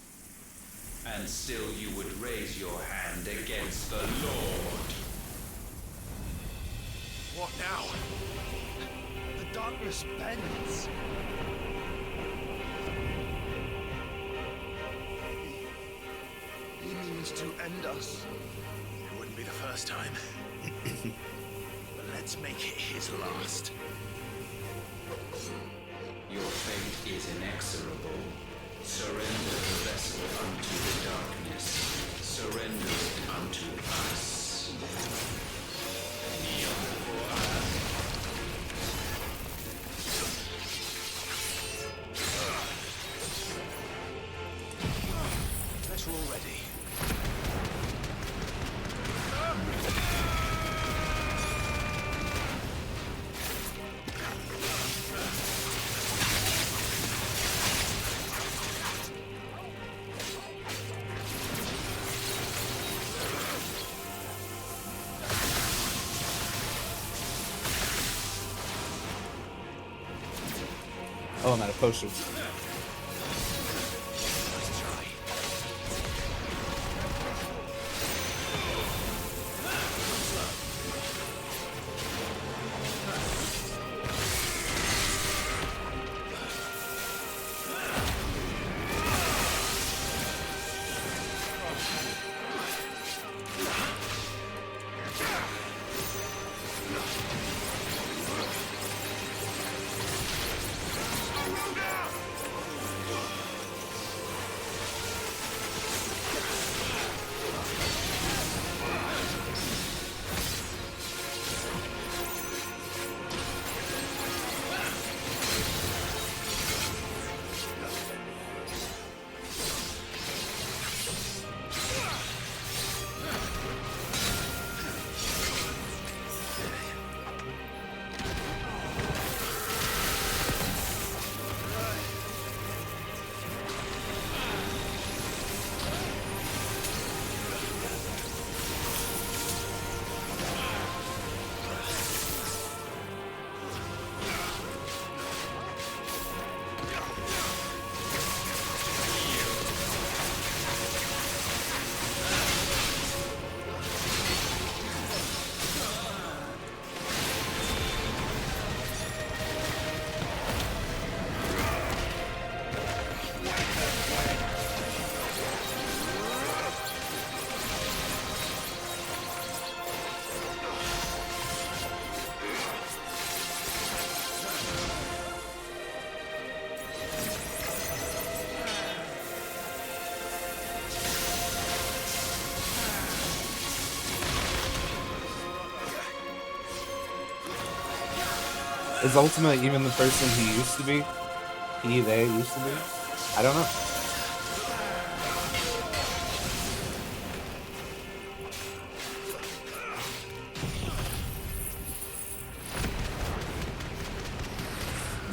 I: And still you would raise your hand against the Lord.
D: What now?
C: The darkness bends. He means to end us.
D: It wouldn't be the first time. But let's make it his last.
I: Your fate is inexorable. Surrender the vessel unto the darkness. Surrender it unto us. Kneel for us.
D: Let's roll ready.
A: Oh, I'm out of potions. Is Ultima even the person he used to be? They used to be? I don't know.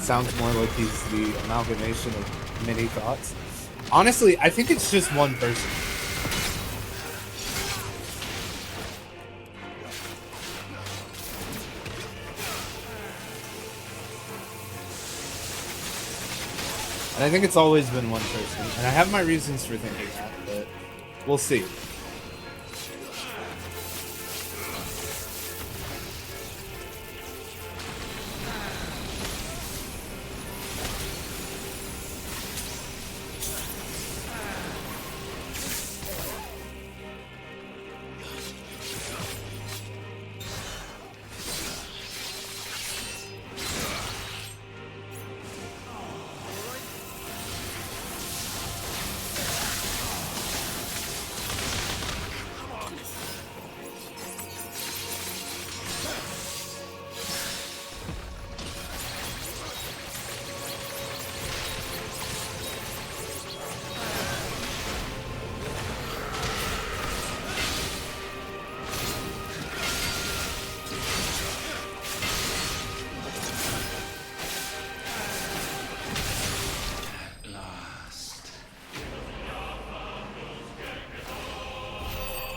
A: Sounds more like he's the amalgamation of many thoughts. Honestly, I think it's just one person. And I think it's always been one person. And I have my reasons for thinking that, but we'll see.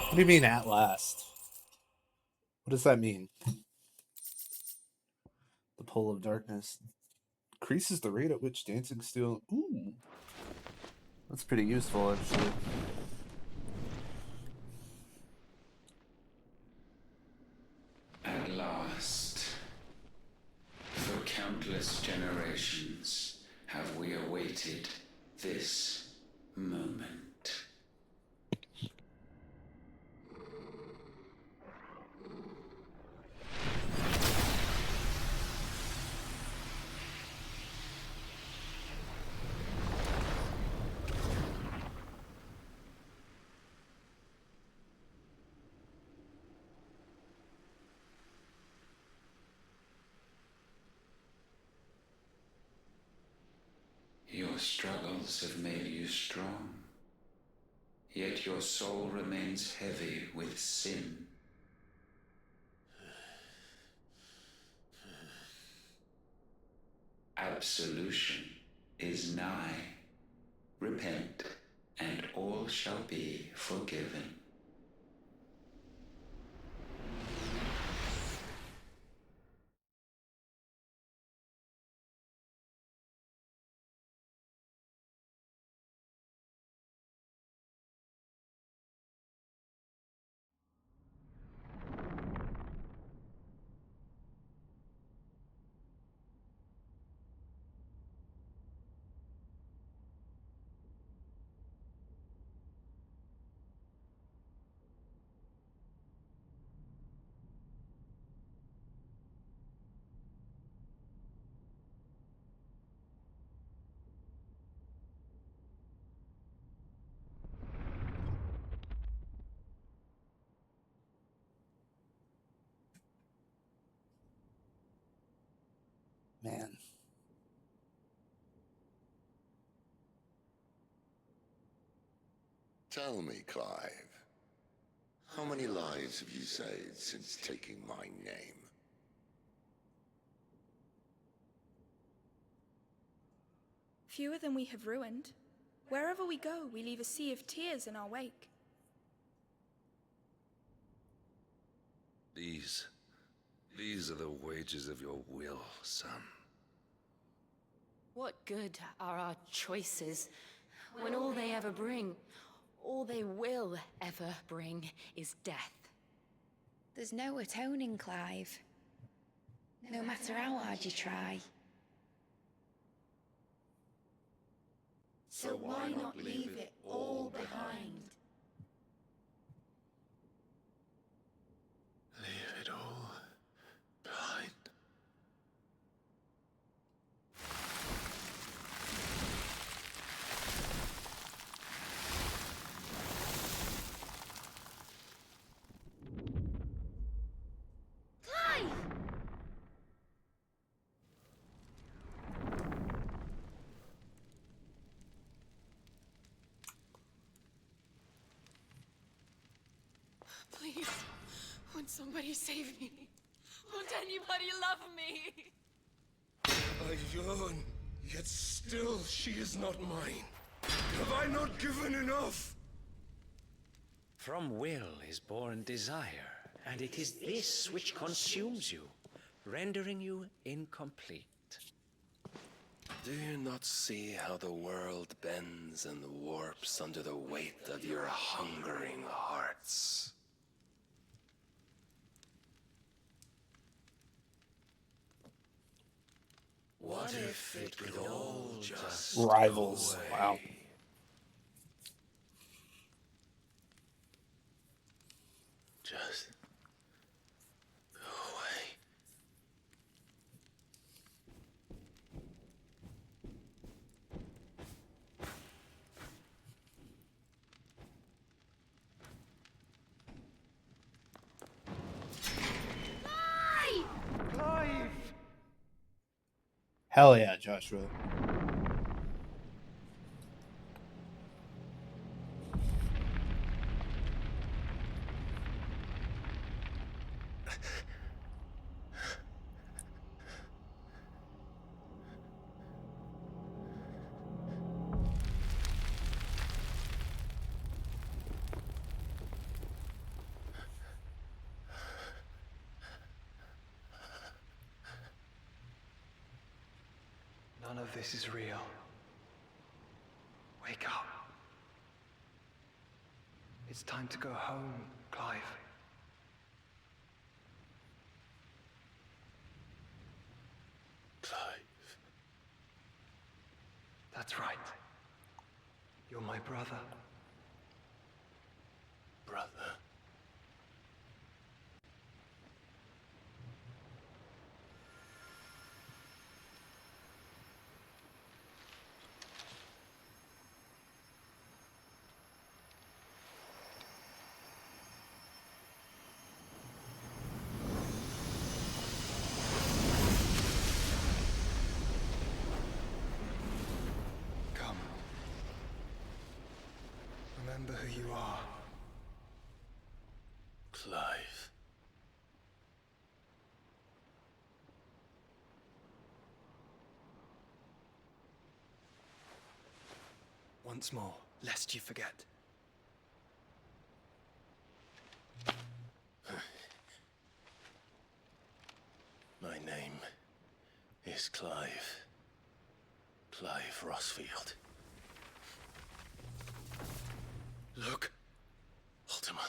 A: What do you mean, at last? What does that mean? The pull of darkness increases the rate at which dancing steel. Ooh, that's pretty useful actually.
I: At last, for countless generations, have we awaited this moment. Your struggles have made you strong, yet your soul remains heavy with sin. Absolution is nigh. Repent, and all shall be forgiven.
A: Man.
J: Tell me, Clive, how many lives have you saved since taking my name?
K: Fewer than we have ruined. Wherever we go, we leave a sea of tears in our wake.
L: These are the wages of your will, son.
E: What good are our choices when all they ever bring, all they will ever bring, is death?
K: There's no atoning, Clive. No matter how hard you try.
J: So why not leave it all behind?
L: Leave it all behind.
K: Clive!
M: Please, won't somebody save me? Won't anybody love me?
D: I yearn, yet still she is not mine. Have I not given enough?
B: From will is born desire, and it is this which consumes you, rendering you incomplete.
F: Do you not see how the world bends and warps under the weight of your hungering hearts?
D: What if it could all just
A: Rivals.
D: go away?
A: Wow.
F: Just go away.
C: Clive!
A: Hell yeah, Joshua.
C: None of this is real. Wake up. It's time to go home, Clive.
F: Clive.
C: That's right. You're my brother.
F: Brother.
C: Come. Remember who you are.
F: Clive.
C: Once more, lest you forget.
F: My name is Clive. Clive Rossfield. Look, Ultima.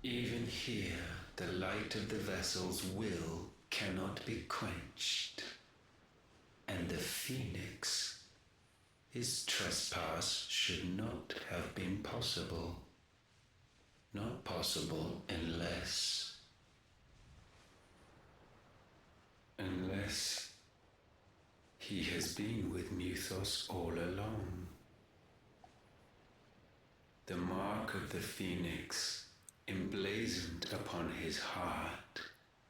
I: Even here, the light of the vessel's will cannot be quenched. And the Phoenix, his trespass should not have been possible. Not possible unless he has been with Muthos all along. The mark of the Phoenix, emblazoned upon his heart,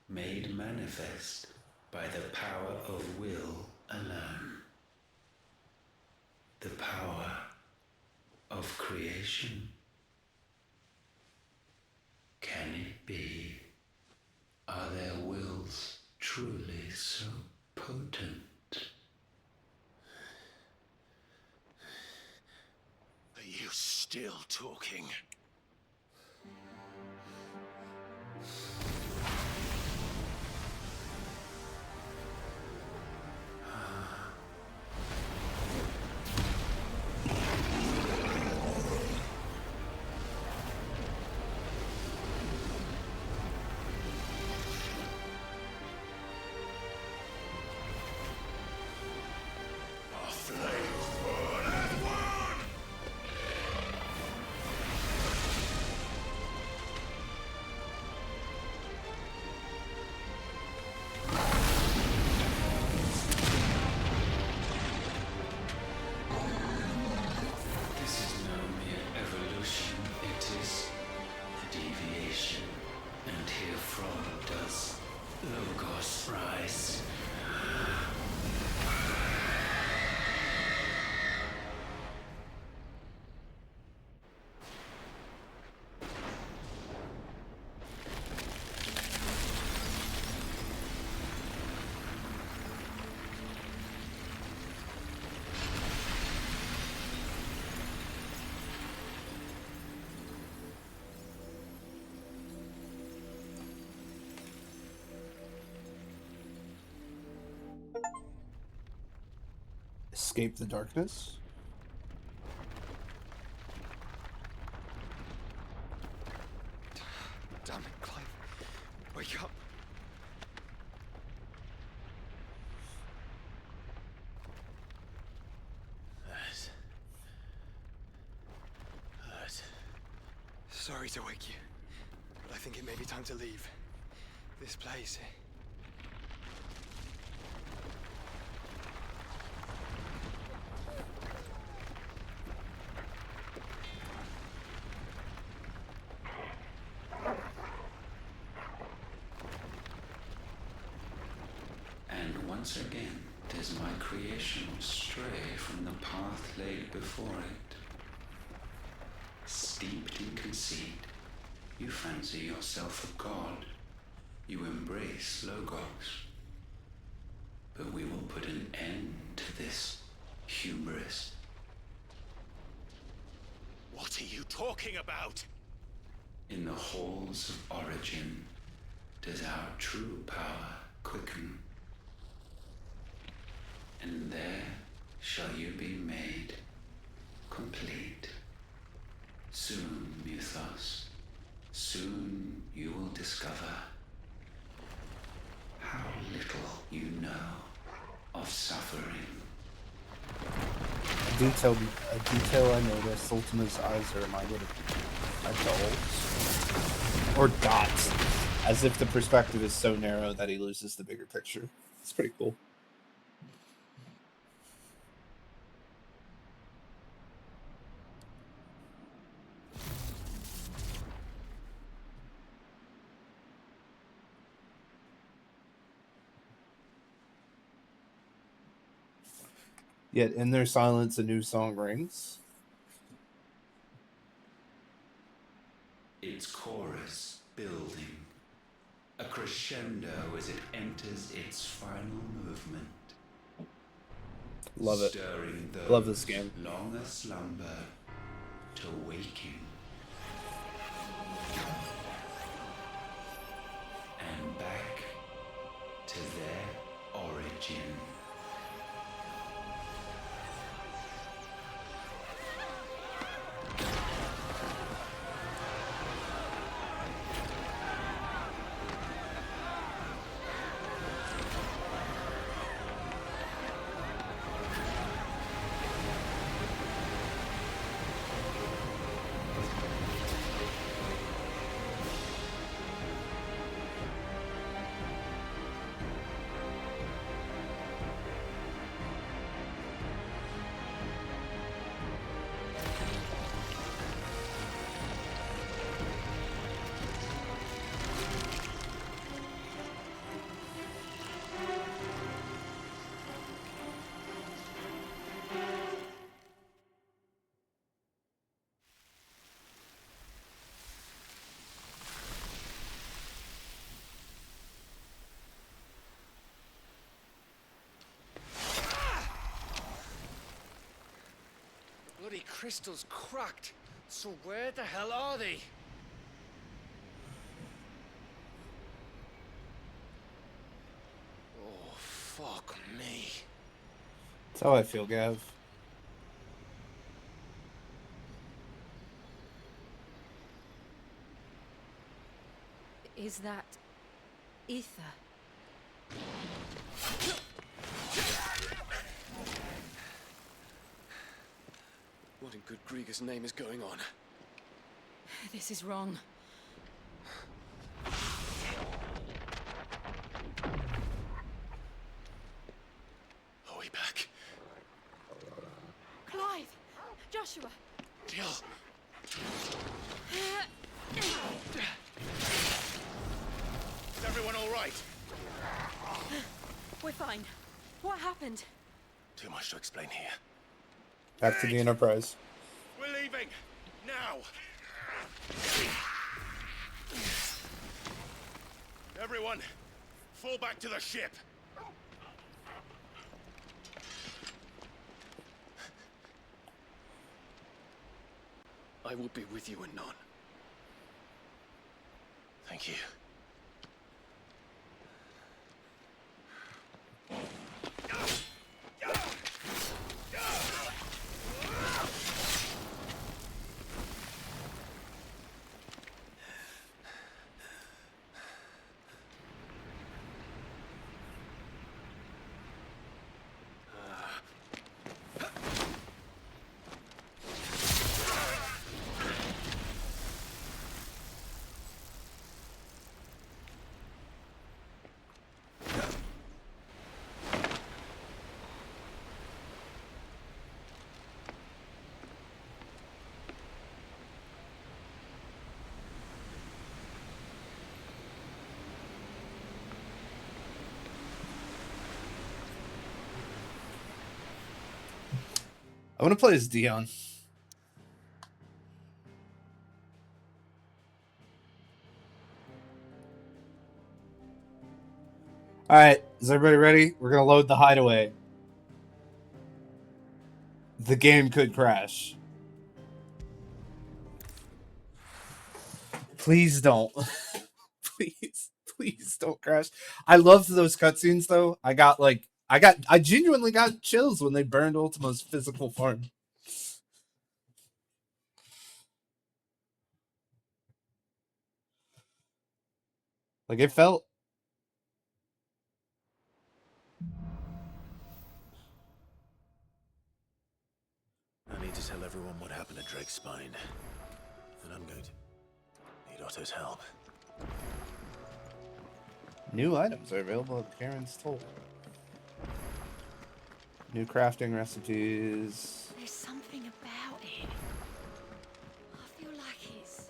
I: made manifest by the power of will alone. The power of creation. Can it be? Are their wills truly so potent?
F: Are you still talking?
A: Escape the darkness.
C: Damn it, Clive. Wake up. Sorry to wake you, but I think it may be time to leave. This place.
I: And once again, does my creation stray from the path laid before it? Steeped in conceit, you fancy yourself a god. You embrace Logos. But we will put an end to this hubris.
F: What are you talking about?
I: In the halls of origin does our true power quicken, and there shall you be made complete. Soon, Muthos, soon you will discover how little you know of suffering.
A: A detail I noticed, Ultima's eyes are reminded of adults. Or dots. As if the perspective is so narrow that he loses the bigger picture. It's pretty cool. Yet in their silence, a new song rings.
I: Its chorus building, a crescendo as it enters its final movement.
A: Love it.
I: Stirring those
A: Love this game.
I: long slumber to waking. And back to their origin.
G: Bloody crystal's cracked. So where the hell are they? Oh, fuck me.
A: That's how I feel, Gav.
E: Is that ether?
G: What in good Grieger's name is going on?
E: This is wrong.
B: Are we back?
M: Clive! Joshua!
B: Jill! Is everyone all right?
E: We're fine. What happened?
B: Too much to explain here.
A: Back to the Enterprise.
B: We're leaving! Now! Everyone, fall back to the ship!
G: I will be with you anon.
B: Thank you.
A: I want to play as Dion. Alright, is everybody ready? We're gonna load the hideaway. The game could crash. Please don't. Please don't crash. I loved those cutscenes though. I genuinely got chills when they burned Ultima's physical form. Like it felt.
B: I need to tell everyone what happened at Drake's Spine. And I'm going to need Otto's help.
A: New items are available at Karen's Toll. New crafting recipes.
M: There's something about it. I feel like it's...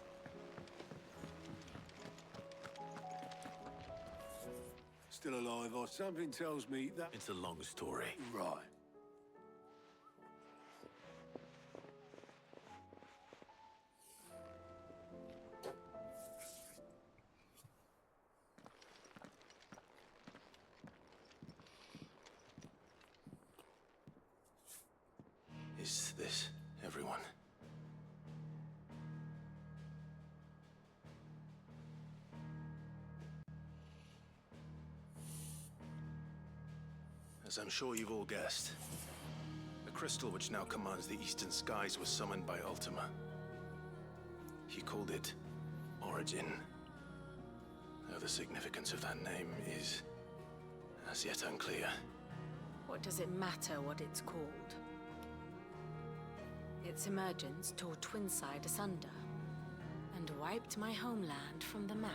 D: Still alive, or something tells me that...
B: It's a long story.
D: Right.
B: Is this everyone? As I'm sure you've all guessed, the crystal which now commands the eastern skies was summoned by Ultima. He called it Origin. Though the significance of that name is as yet unclear.
E: What does it matter what it's called? Its emergence tore Twinside asunder and wiped my homeland from the map.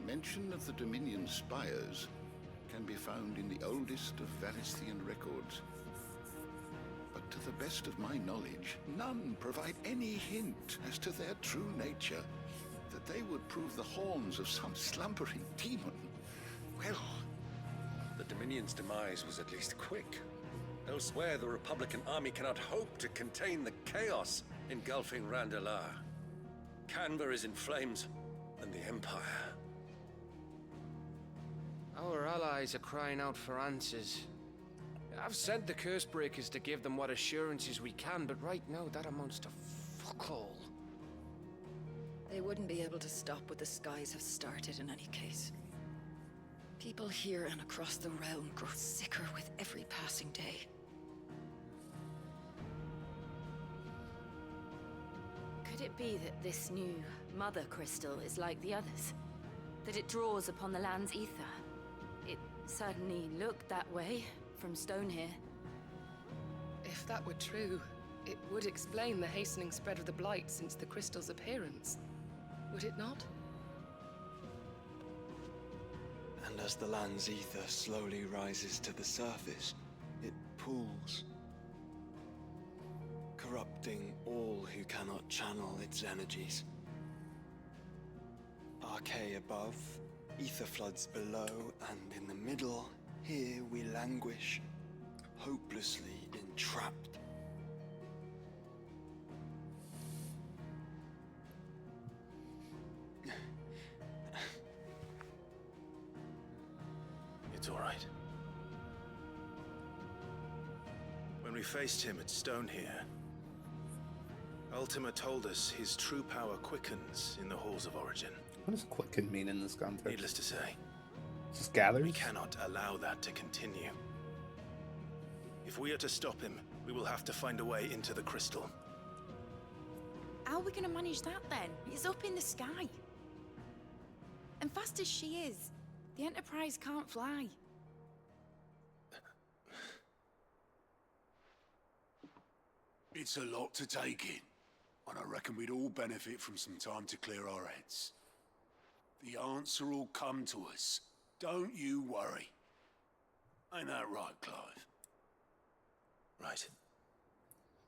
N: Mention of the Dominion spires can be found in the oldest of Valisthian records. But to the best of my knowledge, none provide any hint as to their true nature, that they would prove the horns of some slumbering demon. Well,
L: the Dominion's demise was at least quick. Elsewhere, the Republican army cannot hope to contain the chaos engulfing Randalar. Canva is in flames, and the Empire.
G: Our allies are crying out for answers. I've sent the Cursebreakers to give them what assurances we can, but right now that amounts to fuck all.
O: They wouldn't be able to stop what the skies have started in any case. People here and across the realm grow sicker with every passing day.
E: Could it be that this new Mother Crystal is like the others? That it draws upon the land's ether? It certainly looked that way from stone here.
P: If that were true, it would explain the hastening spread of the Blight since the crystal's appearance. Would it not?
C: And as the land's ether slowly rises to the surface, it pools, corrupting all who cannot channel its energies. Archay above, ether floods below, and in the middle, here we languish, hopelessly entrapped.
B: It's all right. When we faced him at Stone here, Ultima told us his true power quickens in the halls of Origin.
A: What does quicken mean in this context?
B: Needless to say,
A: just gathers?
B: We cannot allow that to continue. If we are to stop him, we will have to find a way into the crystal.
K: How are we going to manage that then? It's up in the sky. And fast as she is, the Enterprise can't fly.
D: It's a lot to take in, and I reckon we'd all benefit from some time to clear our heads. The answer will come to us. Don't you worry. Ain't that right, Clive?
B: Right.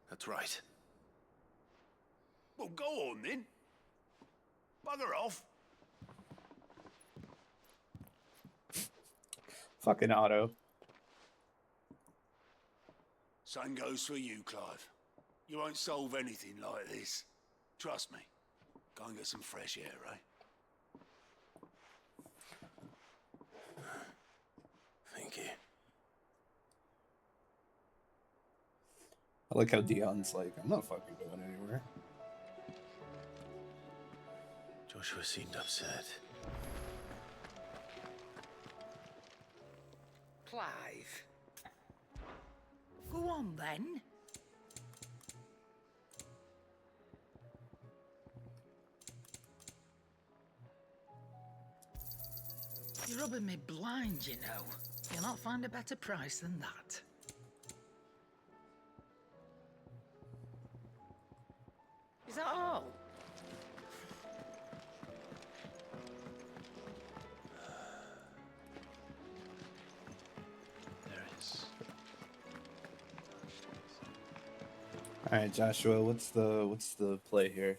B: That's right.
D: Well, go on then. Bugger off.
A: Fucking Otto.
D: Same goes for you, Clive. You won't solve anything like this. Trust me. Go and get some fresh air, eh?
B: Thank you.
A: I like how Dion's like, I'm not fucking going anywhere.
B: Joshua seemed upset.
Q: Clive. Go on then. You're rubbing me blind, you know. You'll not find a better price than that. Is that all?
B: There is.
A: All right, Joshua, what's the play here?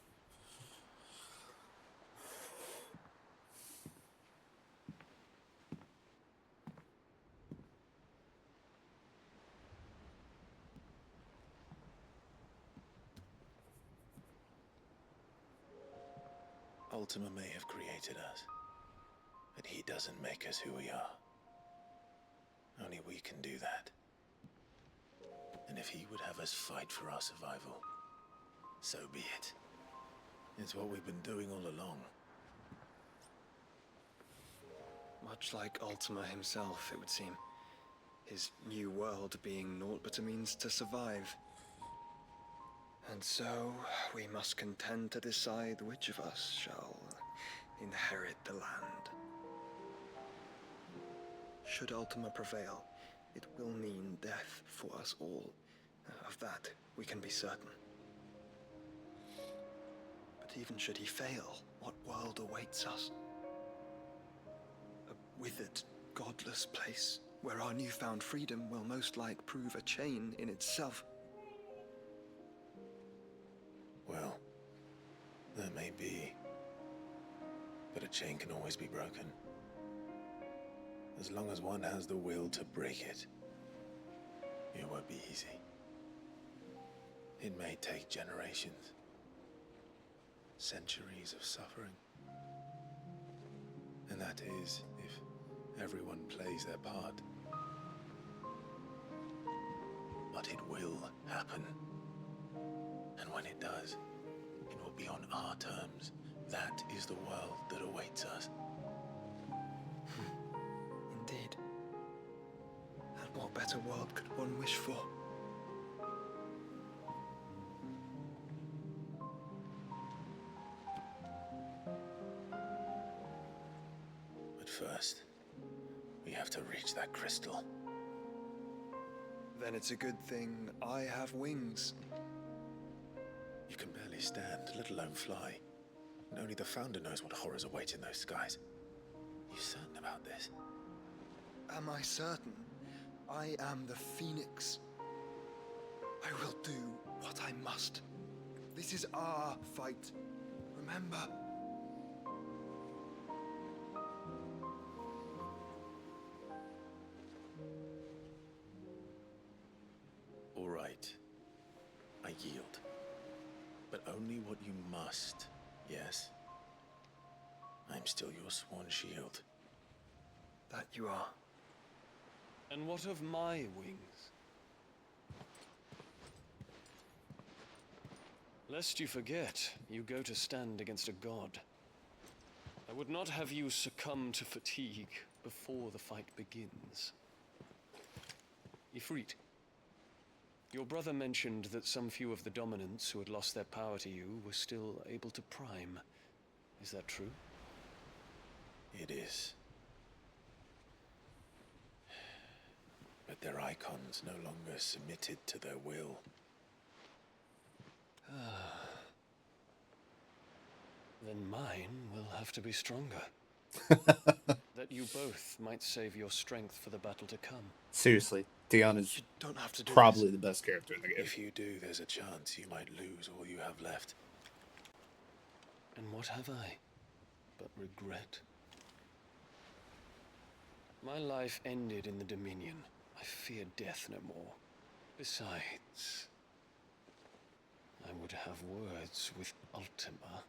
B: Ultima may have created us, but he doesn't make us who we are. Only we can do that. And if he would have us fight for our survival, so be it. It's what we've been doing all along.
C: Much like Ultima himself, it would seem. His new world being naught but a means to survive. And so, we must contend to decide which of us shall inherit the land. Should Ultima prevail, it will mean death for us all. Of that, we can be certain. But even should he fail, what world awaits us? A withered, godless place, where our newfound freedom will most like prove a chain in itself.
B: Well, that may be. But a chain can always be broken. As long as one has the will to break it. It won't be easy. It may take generations. Centuries of suffering. And that is if everyone plays their part. But it will happen. And when it does, it will be on our terms. That is the world that awaits us.
C: Indeed. And what better world could one wish for?
B: But first, we have to reach that crystal.
C: Then it's a good thing I have wings.
B: You can barely stand, let alone fly. And only the Founder knows what horrors await in those skies. You certain about this?
C: Am I certain? I am the Phoenix. I will do what I must. This is our fight. Remember?
B: All right. I yield. But only what you must, yes? I'm still your sworn shield.
C: That you are.
L: And what of my wings? Lest you forget, you go to stand against a god. I would not have you succumb to fatigue before the fight begins. Ifrit, your brother mentioned that some few of the dominants who had lost their power to you were still able to prime. Is that true?
B: It is. But their icons no longer submitted to their will.
L: Then mine will have to be stronger. That you both might save your strength for the battle to come.
A: Seriously, Dion is
C: don't have to do
A: probably the best character in the game.
B: If you do, there's a chance you might lose all you have left.
L: And what have I but regret? My life ended in the Dominion. I fear death no more. Besides, I would have words with Ultima.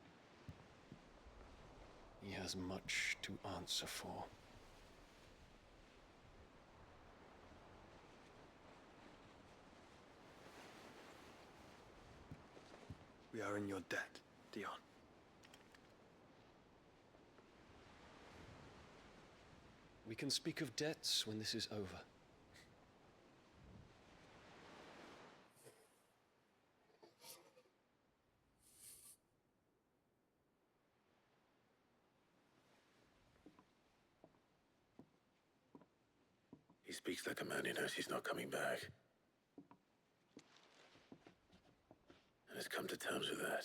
L: He has much to answer for.
C: We are in your debt, Dion.
L: We can speak of debts when this is over.
B: He speaks like a man who knows he's not coming back. And has come to terms with that.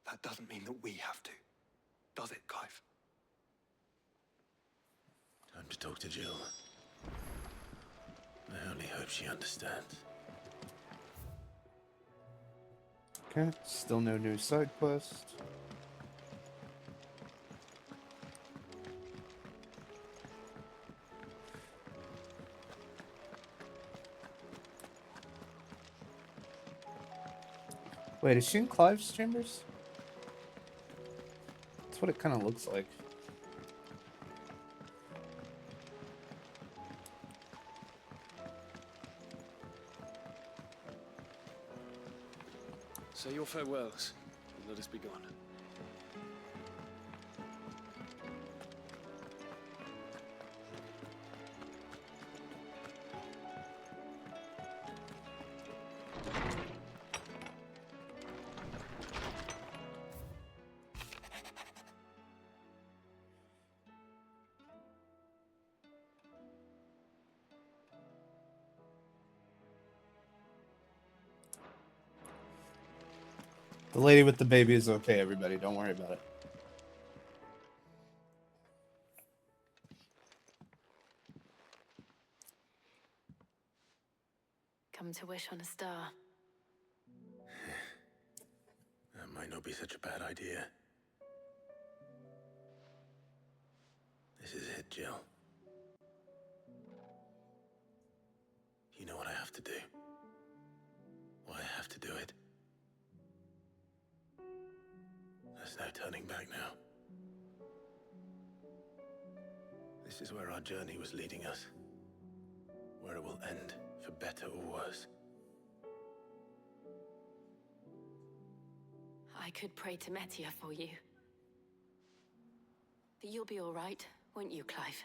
C: That doesn't mean that we have to, does it, Clive?
B: Time to talk to Jill. I only hope she understands.
A: Okay, still no new side quest. Wait, is she in Clive's chambers? That's what it kind of looks like.
L: Say your farewells, and let us be gone.
A: The lady with the baby is okay, everybody. Don't worry about it.
E: Come to wish on a star.
B: That might not be such a bad idea. This is it, Jill. You know what I have to do. Why I have to do it. There's no turning back now. This is where our journey was leading us. Where it will end, for better or worse.
E: I could pray to Metia for you. But you'll be all right, won't you, Clive?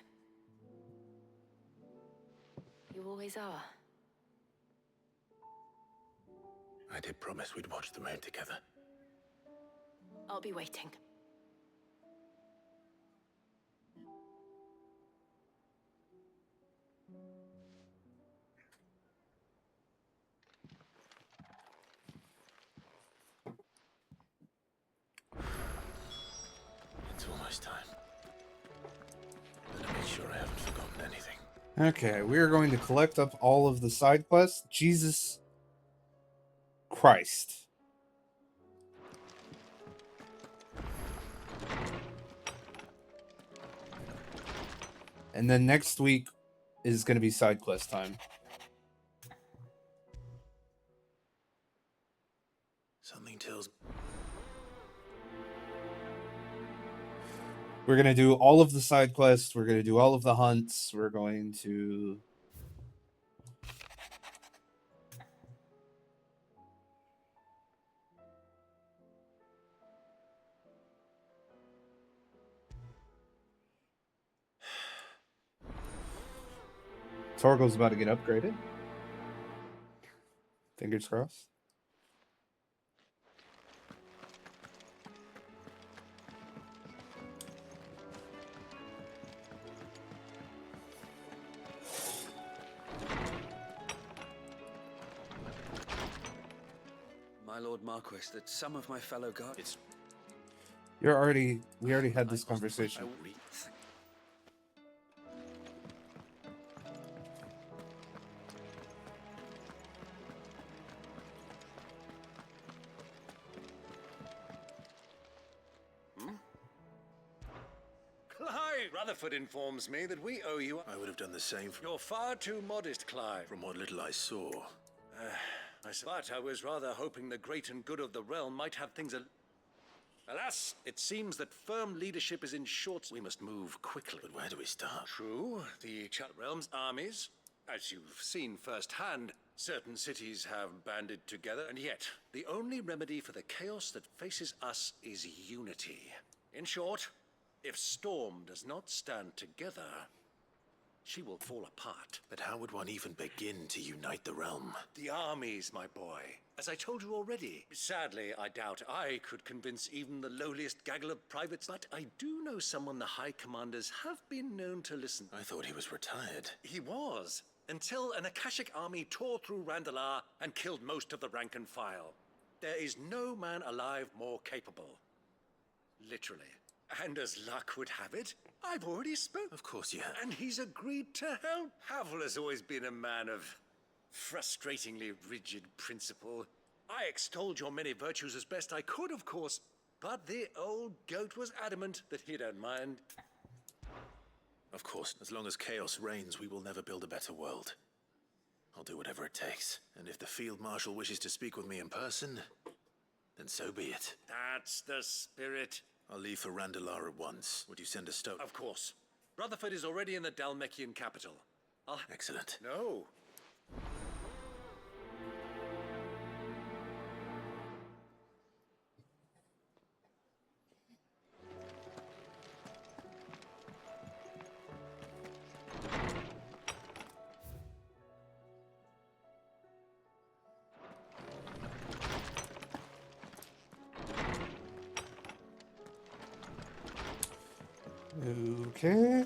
E: You always are.
B: I did promise we'd watch the moon together.
E: I'll be waiting.
B: It's almost time. Better make sure I haven't forgotten anything.
A: Okay, we are going to collect up all of the side quests. Jesus Christ. And then next week is going to be side quest time.
B: Something tells...
A: We're going to do all of the side quests. We're going to do all of the hunts. We're going to... Torgal's about to get upgraded. Fingers crossed.
R: My Lord Marquis, that some of my fellow guards...
A: We already had this conversation.
L: Clive! Rutherford informs me that we owe you...
B: I would have done the same.
L: You're far too modest, Clive.
B: From what little I saw.
L: But I was rather hoping the great and good of the realm might have things... Alas, it seems that firm leadership is in short...
B: We must move quickly. But where do we start?
L: True. The Chat Realm's armies, as you've seen firsthand, Certain cities have banded together, and yet the only remedy for the chaos that faces us is unity. In short, if Storm does not stand together, she will fall apart.
B: But how would one even begin to unite the realm?
L: The armies, my boy. As I told you already. Sadly, I doubt I could convince even the lowliest gaggle of privates, but I do know someone the High Commanders have been known to listen.
B: I thought he was retired.
L: He was, until an Akashic army tore through Randalar and killed most of the rank and file. There is no man alive more capable. Literally. And as luck would have it, I've already spoken.
B: Of course you have.
L: And he's agreed to help. Havel has always been a man of frustratingly rigid principle. I extolled your many virtues as best I could, of course, but the old goat was adamant that he don't mind.
B: Of course, as long as chaos reigns, we will never build a better world. I'll do whatever it takes. And if the Field Marshal wishes to speak with me in person, then so be it.
L: That's the spirit.
B: I'll leave for Randalar at once. Would you send a stoat?
L: Of course. Rutherford is already in the Dalmekian capital.
B: Excellent.
L: No.
A: Okay.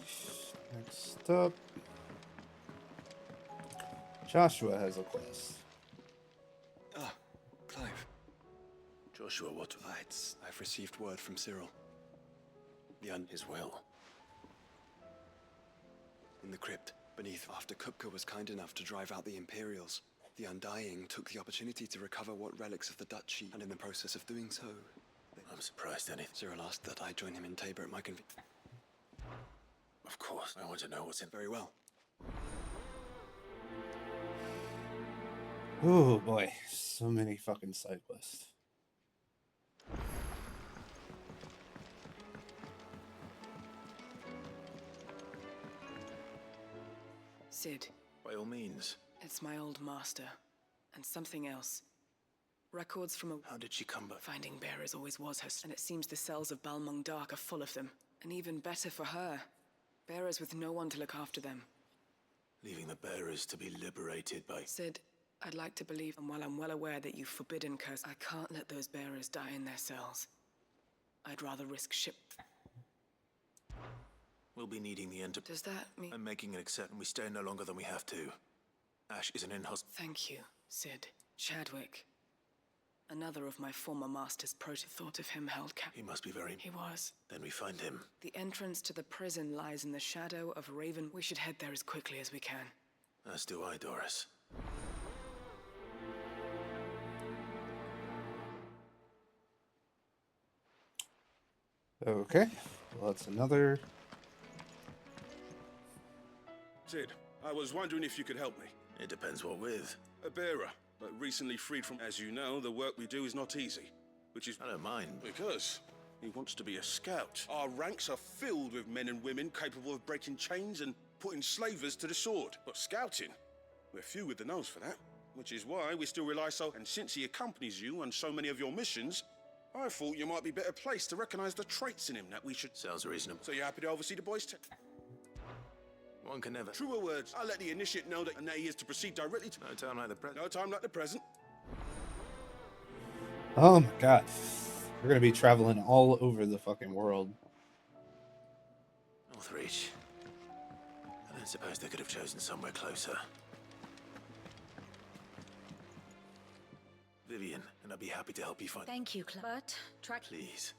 A: Next up, Joshua has a quest.
C: Ah, Clive.
B: Joshua, what?
C: I've received word from Cyril.
B: His will.
C: In the crypt, beneath, after Kupka was kind enough to drive out the Imperials, the Undying took the opportunity to recover what relics of the Duchy, and in the process of doing so...
B: I'm surprised anything.
C: Cyril asked that I join him in Tabor at my convenience.
B: Of course, I want to know what's in.
C: Very well.
A: Oh boy, so many fucking side quests.
S: Sid.
B: By all means.
S: It's my old master. And something else. Records from a...
B: How did she come back?
S: Finding bearers always was her... And it seems the cells of Balmung Dark are full of them. And even better for her. Bearers with no one to look after them.
B: Leaving the bearers to be liberated by...
S: Sid, I'd like to believe, and while I'm well aware that you've forbidden curse, I can't let those bearers die in their cells. I'd rather risk ship...
B: We'll be needing the enter...
S: Does that mean...
B: I'm making an exception. We stay no longer than we have to. Ash is an in-hospital...
S: Thank you, Sid. Chadwick. Another of my former master's thought of him held cap...
B: He must be very...
S: He was.
B: Then we find him.
S: The entrance to the prison lies in the shadow of Raven. We should head there as quickly as we can.
B: As do I, Doris.
A: Okay, well that's another...
T: Sid, I was wondering if you could help me.
B: It depends what with.
T: A bearer, but recently freed from... As you know, the work we do is not easy. Which is...
B: I don't mind.
T: Because he wants to be a scout. Our ranks are filled with men and women capable of breaking chains and putting slavers to the sword. But scouting, we're few with the nose for that. Which is why we still rely so... And since he accompanies you on so many of your missions, I thought you might be better placed to recognize the traits in him that we should...
B: Sounds reasonable.
T: So you're happy to oversee the boys'
B: One can never...
T: Truer words. I'll let the initiate know that he is to proceed directly to...
B: No time like the present.
T: No time like the present.
A: Oh my god. We're gonna be traveling all over the fucking world.
B: Northreach. I don't suppose they could have chosen somewhere closer. Vivian, and I'd be happy to help you find...
U: Thank you, but...
B: Please.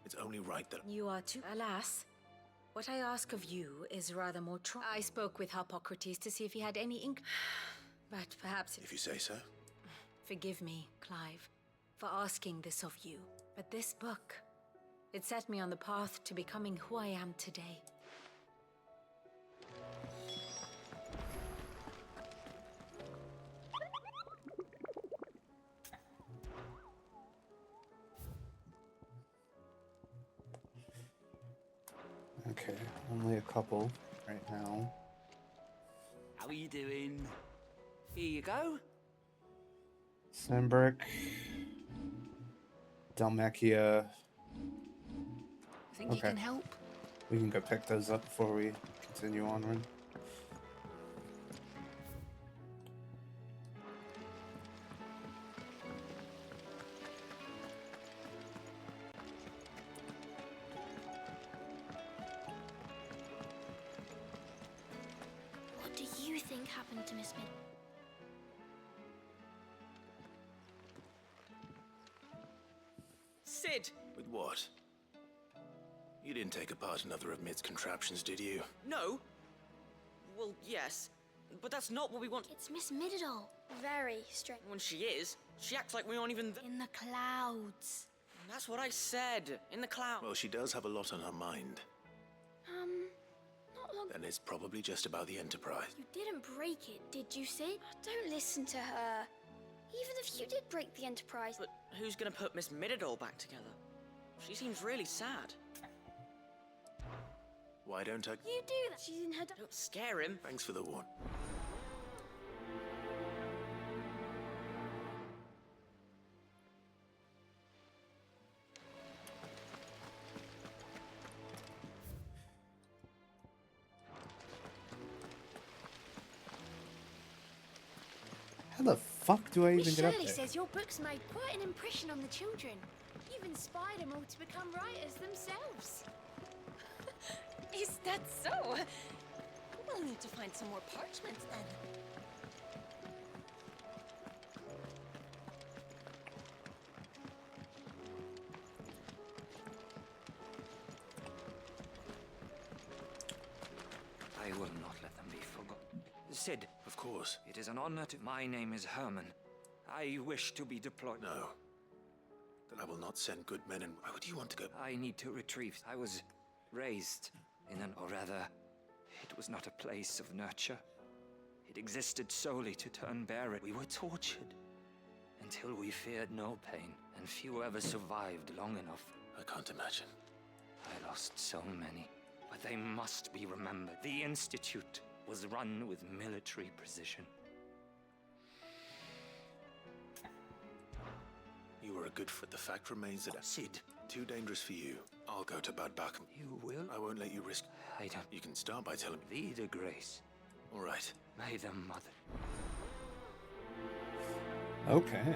B: It's only right that...
U: You are too... Alas, what I ask of you is rather more I spoke with Harpocrates to see if he had any ink... But perhaps...
B: If you say so.
U: Forgive me, Clive, for asking this of you. But this book, it set me on the path to becoming who I am today.
A: Okay, only a couple right now.
R: How are you doing? Here you go.
A: Sandbrick. Dalmacia.
K: Think you can help?
A: We can go pick those up before we continue onward.
H: What do you think happened to Miss Mid?
S: Sid!
B: With what? You didn't take apart another of Mid's contraptions, did you?
S: No! Well, yes. But that's not what we want.
H: It's Miss Mididol. Very strange.
S: When she is, she acts like we aren't even
H: In the clouds.
S: That's what I said. In the cloud.
B: Well, she does have a lot on her mind.
H: Not long.
B: Then it's probably just about the Enterprise.
H: You didn't break it, did you, Sid? Don't listen to her. Even if you did break the Enterprise.
S: But who's gonna put Miss Mididol back together? She seems really sad.
B: Why don't I...
H: You do that. She's in her...
S: Don't scare him.
B: Thanks for the warn.
A: How the fuck do I even
H: Miss
A: get up
H: Shirley
A: there?
H: says your books made quite an impression on the children. You've inspired them all to become writers themselves.
K: Is that so? We'll need to find some more parchments then.
R: I will not let them be forgotten. Sid.
B: Of course.
R: It is an honor to... My name is Herman. I wish to be deployed.
B: No. Then I will not send good men and... Why would you want to go?
R: I need to retrieve... I was raised in an... Or rather, it was not a place of nurture. It existed solely to turn barren. We were tortured until we feared no pain, and few ever survived long enough.
B: I can't imagine.
R: I lost so many, but they must be remembered. The Institute was run with military precision.
B: You were a good foot. The fact remains that...
R: Sid.
B: Too dangerous for you. I'll go to Bad Bakum.
R: You will?
B: I won't let you risk...
R: I don't...
B: You can start by telling me.
R: Be the grace.
B: All right.
R: May the mother...
A: Okay.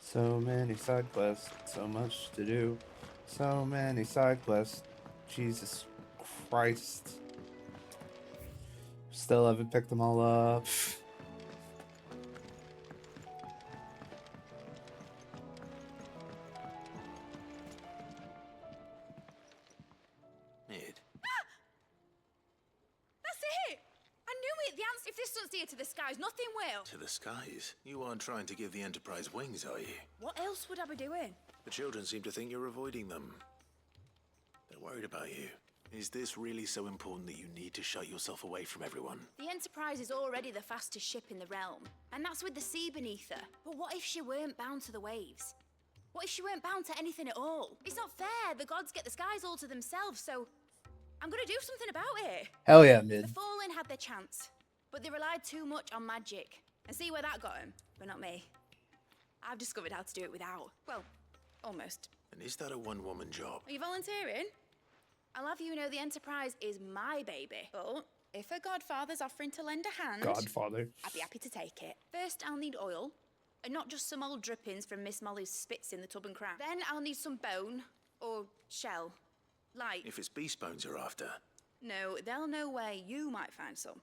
A: So many side quests, so much to do. So many side quests. Jesus Christ. Still haven't picked them all up.
B: Mid.
K: That's it! I knew it! The answer... If this doesn't steer to the skies, nothing will.
B: To the skies? You aren't trying to give the Enterprise wings, are you?
K: What else would I be doing?
B: The children seem to think you're avoiding them. They're worried about you. Is this really so important that you need to shut yourself away from everyone?
K: The Enterprise is already the fastest ship in the realm, and that's with the sea beneath her. But what if she weren't bound to the waves? What if she weren't bound to anything at all? It's not fair. The gods get the skies all to themselves, so I'm gonna do something about it.
A: Hell yeah, Mid.
K: The Fallen had their chance, but they relied too much on magic. And see where that got them, but not me. I've discovered how to do it without. Well, almost.
B: And is that a one-woman job?
K: Are you volunteering? I'll have you know the Enterprise is my baby. But if a godfather's offering to lend a hand...
A: Godfather.
K: I'd be happy to take it. First, I'll need oil. And not just some old drippings from Miss Molly's spits in the tub and crown. Then I'll need some bone. Or shell. Like...
B: If it's beast bones you're after.
K: No, they'll know where you might find some.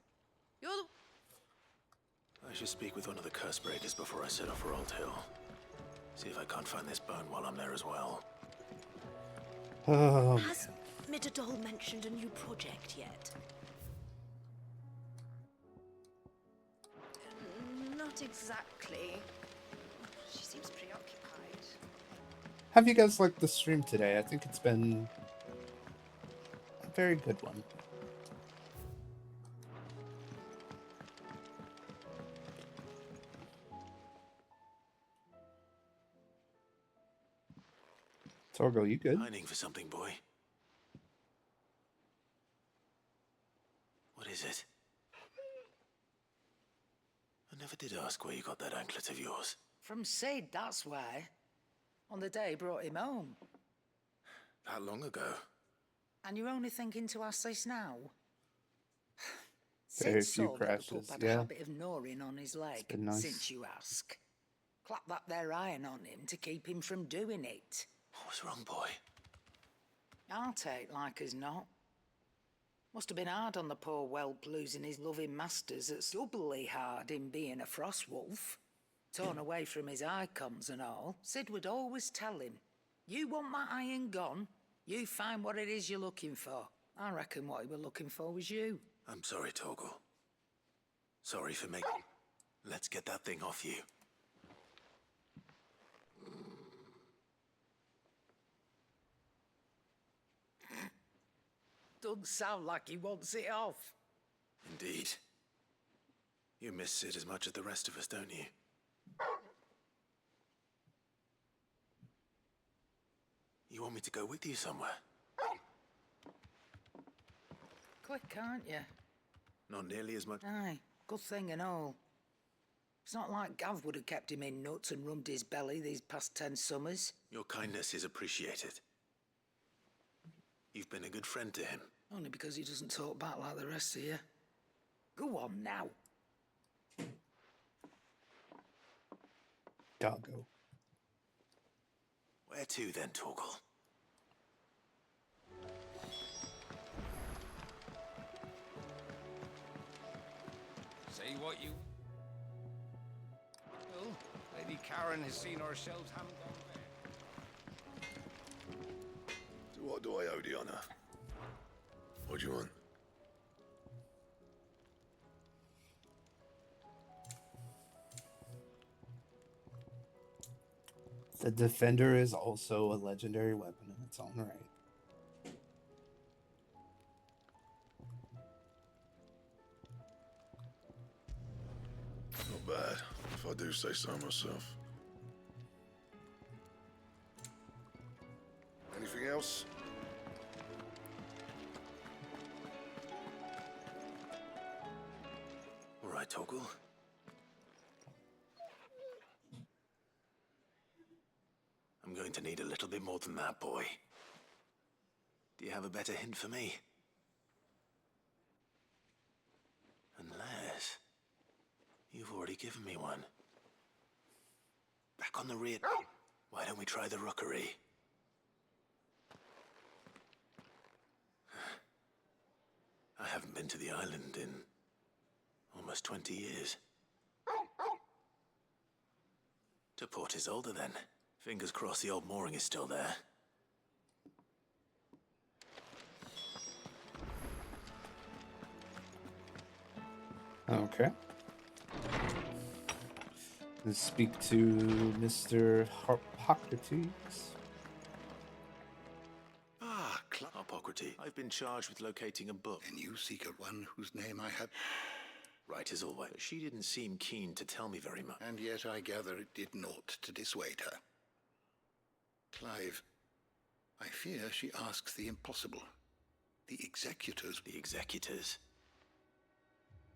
K: You're the...
B: I should speak with one of the curse breakers before I set off for Old Hill. See if I can't find this bone while I'm there as well.
A: Oh,
K: Has Mididol mentioned a new project yet? Not exactly. She seems preoccupied.
A: have you guys liked the stream today? I think it's been a very good one. Torgo, you good?
B: Pining for something, boy. What is it? never did ask where you got that anklet of yours.
Q: From Sid, that's why. On the day he brought him home.
B: That long ago?
Q: And you're only thinking to ask this now?
A: Very
Q: Sid
A: few
Q: saw that the
A: crashes,
Q: pup had
A: yeah.
Q: a habit of gnawing on his leg,
A: been nice.
Q: since you ask. Clap that there iron on him to keep him from doing it.
B: What was wrong, boy?
Q: I'll take like as not. Must have been hard on the poor whelp losing his loving masters. It's doubly hard in being a frost wolf. Torn away from his icons and all. Sid would always tell him, you want that iron gone, you find what it is you're looking for. I reckon what he were looking for was you.
B: I'm sorry, Torgal. Sorry for making... Let's get that thing off you.
Q: Doesn't sound like he wants it off.
B: Indeed. You miss Sid as much as the rest of us, don't you? You want me to go with you somewhere?
Q: Quick, aren't you?
B: Not nearly as much...
Q: Aye, good thing and all. It's not like Gav would have kept him in nuts and rubbed his belly these past 10 summers.
B: Your kindness is appreciated. You've been a good friend to him.
Q: Only because he doesn't talk back like the rest of you. Go on now.
A: Doggo.
B: Where to then, Torgal?
J: Say what you... Well, Lady Karen has seen ourselves hand down there.
B: To what do I owe the honor? What do you want?
A: The Defender is also a legendary weapon in its own right.
B: Not bad, if I do say so myself.
T: Anything else?
B: All right, Torgal. I'm going to need a little bit more than that, boy. Do you have a better hint for me? Unless... you've already given me one. Back on the rear... Why don't we try the rookery? I haven't been to the island in almost 20 years. To Port Isolde, then. Fingers crossed the old mooring is still there.
A: Okay. Let's speak to Mr. Hippocrates.
B: Ah, Hippocrates. I've been charged with locating a book.
N: And you seek out one whose name I have...
B: Right as always. She didn't seem keen to tell me very much.
N: And yet I gather it did naught to dissuade her. Clive, I fear she asks the impossible. The Executors...
B: The Executors?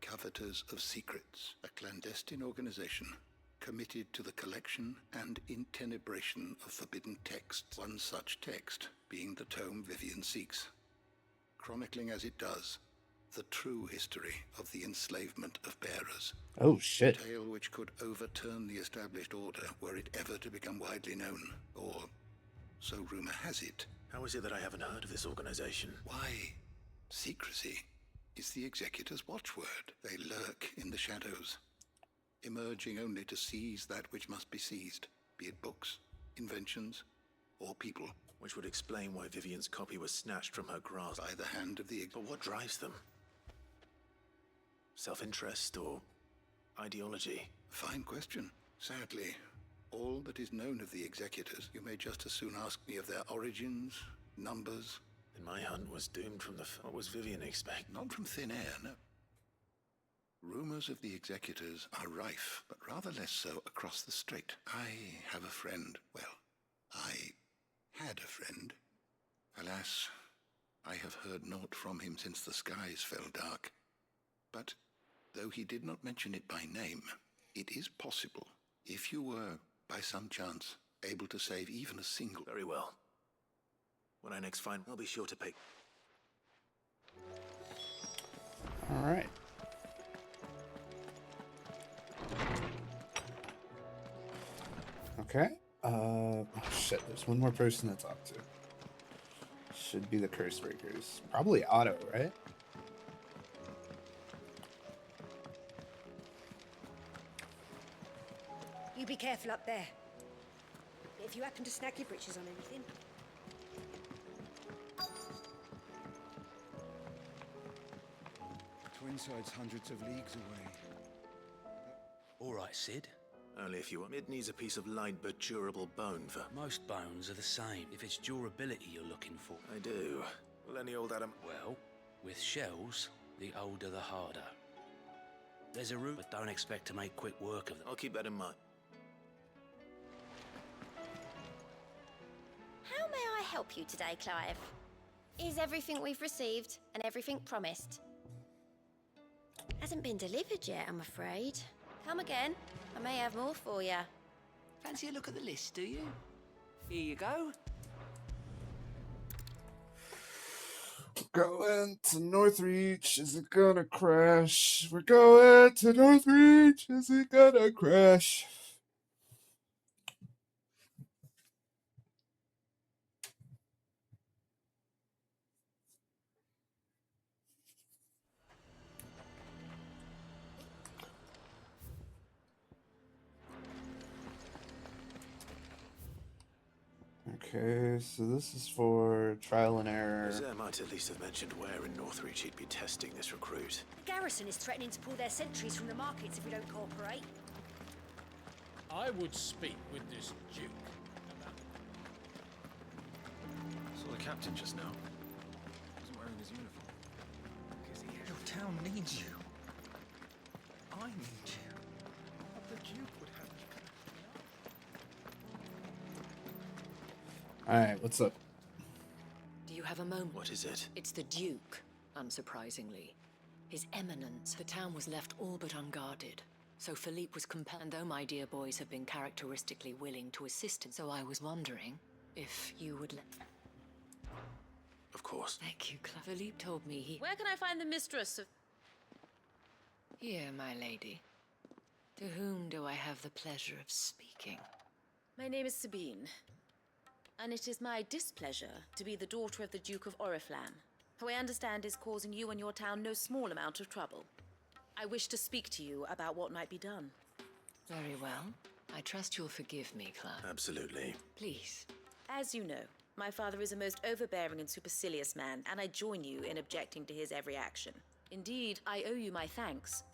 N: Coveters of Secrets, a clandestine organization committed to the collection and intenebration of forbidden texts, one such text being the tome Vivian seeks, chronicling as it does the true history of the enslavement of bearers.
A: Oh, shit.
N: A tale which could overturn the established order were it ever to become widely known, or so rumor has it.
B: How is it that I haven't heard of this organization?
N: Why, secrecy is the Executor's watchword. They lurk in the shadows, emerging only to seize that which must be seized, be it books, inventions, or people.
B: Which would explain why Vivian's copy was snatched from her grasp.
N: By the hand of the...
B: But what drives them? Self-interest or ideology?
N: Fine question. Sadly, all that is known of the Executors, you may just as soon ask me of their origins, numbers.
B: Then my hunt was doomed from the... What was Vivian expect?
N: Not from thin air, no. Rumors of the Executors are rife, but rather less so across the strait. I have a friend. Well, I had a friend. Alas, I have heard naught from him since the skies fell dark. But, though he did not mention it by name, It is possible, if you were, by some chance, able to save even a single...
B: Very well. When I next find, I'll be sure to pay.
A: All right. Okay. Oh shit, there's one more person to talk to. Should be the curse breakers. Probably Otto, right?
F: You be careful up there. If you happen to snag your britches on anything.
C: Twinside's hundreds of leagues away.
V: All right, Sid.
B: Only if you want. Mid needs a piece of light but durable bone for...
V: Most bones are the same, if it's durability you're looking for.
B: I do. Well, any old Adam...
V: Well, with shells, the older the harder. There's a route, but don't expect to make quick work of them.
B: I'll keep that in mind.
W: How may I help you today, Clive? Is everything we've received and everything promised? Hasn't been delivered yet, I'm afraid. Come again. I may have more for you.
R: Fancy a look at the list, do you? Here you go.
A: Going to Northreach, is it gonna crash? We're going to Northreach, is it gonna crash? Okay, so this is for trial and error.
B: Zare might at least have mentioned where in Northreach he'd be testing this recruit.
F: The garrison is threatening to pull their sentries from the markets if we don't cooperate.
J: I would speak with this Duke about...
B: Saw the captain just now. Wasn't wearing his uniform.
R: Because your town needs you. I need you.
C: But the Duke would have...
A: Alright, what's up?
O: Do you have a moment?
B: What is it?
O: It's the Duke, unsurprisingly. His Eminence. The town was left all but unguarded. So Philippe was compelled, and though my dear boys have been characteristically willing to assist him, so I was wondering if you would let...
B: Of course.
O: Thank you, Clive. Philippe told me he...
E: Where can I find the mistress of...
O: Here, my lady. To whom do I have the pleasure of speaking?
E: My name is Sabine, and it is my displeasure to be the daughter of the Duke of Oriflamme, who I understand is causing you and your town no small amount of trouble. I wish to speak to you about what might be done.
O: Very well. I trust you'll forgive me, Clive.
B: Absolutely.
O: Please.
E: As you know, my father is a most overbearing and supercilious man, and I join you in objecting to his every action. Indeed, I owe you my thanks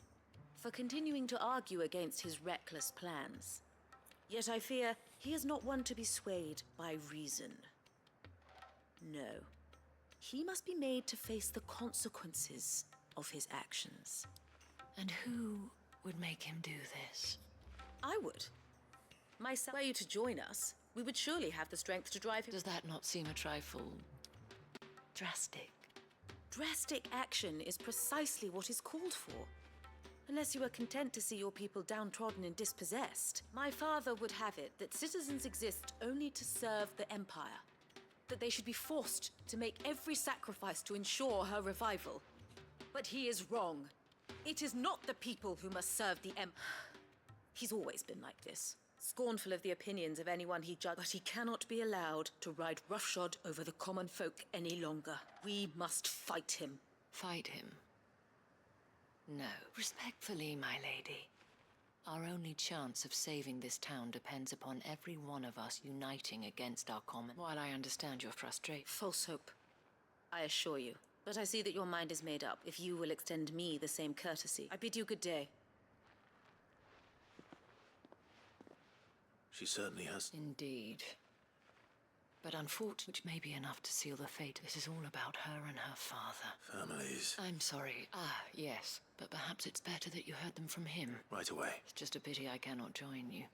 E: for continuing to argue against his reckless plans. Yet I fear he is not one to be swayed by reason. No. He must be made to face the consequences of his actions.
O: And who would make him do this?
E: I would. Myself, were you to join us, we would surely have the strength to drive him.
O: Does that not seem a trifle drastic?
E: Drastic action is precisely what is called for. Unless you are content to see your people downtrodden and dispossessed. My father would have it that citizens exist only to serve the Empire. That they should be forced to make every sacrifice to ensure her revival. But he is wrong. It is not the people who must serve the Empire. He's always been like this. Scornful of the opinions of anyone he judges. But he cannot be allowed to ride roughshod over the common folk any longer. We must fight him.
O: Fight him? No. Respectfully, my lady. Our only chance of saving this town depends upon every one of us uniting against our common... While I understand your frustration...
E: False hope, I assure you. But I see that your mind is made up. If you will extend me the same courtesy, I bid you good day.
B: She certainly has.
O: Indeed. But unfortunately, which may be enough to seal the fate. This is all about her and her father.
B: Families.
O: I'm sorry. Ah, yes. But perhaps it's better that you heard them from him.
B: Right away.
O: It's just a pity I cannot join you.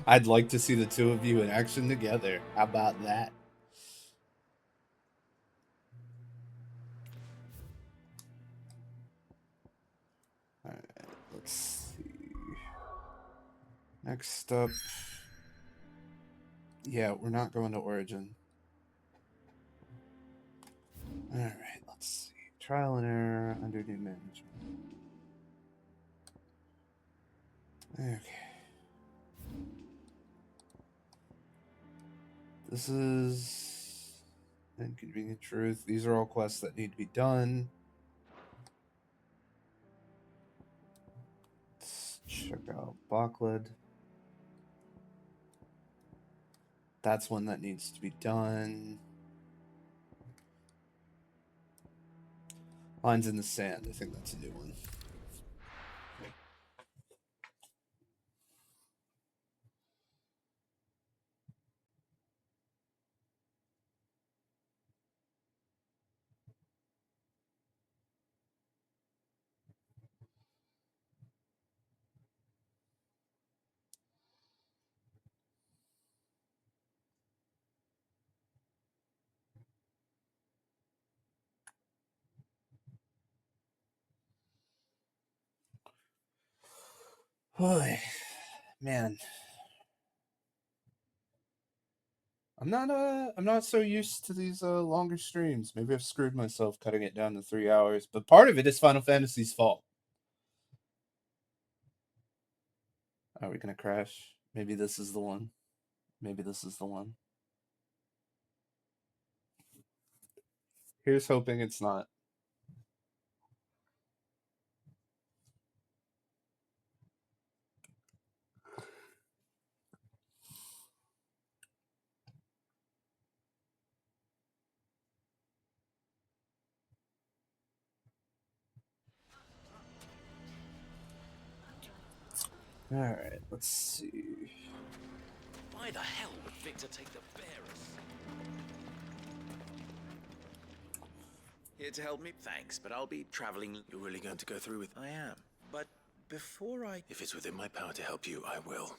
A: I'd like to see the two of you in action together. How about that? Alright. Let's see. Next up. Yeah, we're not going to Origin. Alright, let's see. Trial and error under new management. Okay. This is Inconvenient Truth. These are all quests that need to be done. Let's check out Backlid. That's one that needs to be done. Lines in the Sand. I think that's a new one. Boy, man. I'm not so used to these longer streams. Maybe I've screwed myself cutting it down to 3 hours, but part of it is Final Fantasy's fault. Are we gonna crash? Maybe this is the one. Maybe this is the one. Here's hoping it's not. Alright, let's see.
L: Why the hell would Victor take the bearers?
B: Here to help me? Thanks, but I'll be traveling. You're really going to go through with... I am. But before I... If it's within my power to help you, I will.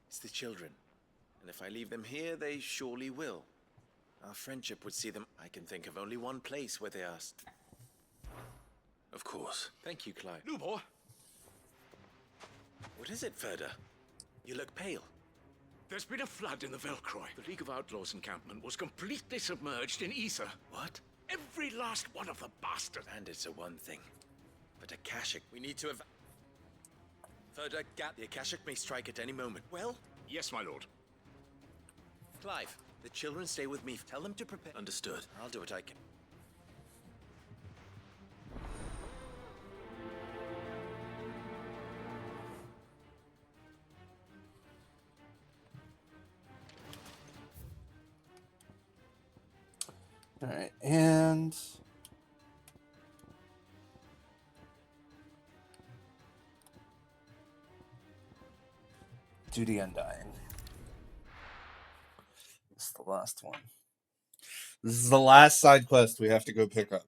B: It's the children. And if I leave them here, they surely will. Our friendship would see them... I can think of only one place where they asked. Of course. Thank you, Clive.
T: Lubor!
B: What is it, Ferda? You look pale.
T: There's been a flood in the Velcroy. The League of Outlaws encampment was completely submerged in ether.
B: What?
T: Every last one of the bastards.
B: Bandits are one thing. But Akashic, we need to have... Ferda, the Akashic may strike at any moment. Well?
T: Yes, my lord.
B: Clive, the children stay with me. Tell them to prepare... Understood. I'll do what I can.
A: Alright, and... Duty Undying. This is the last one. This is the last side quest we have to go pick up.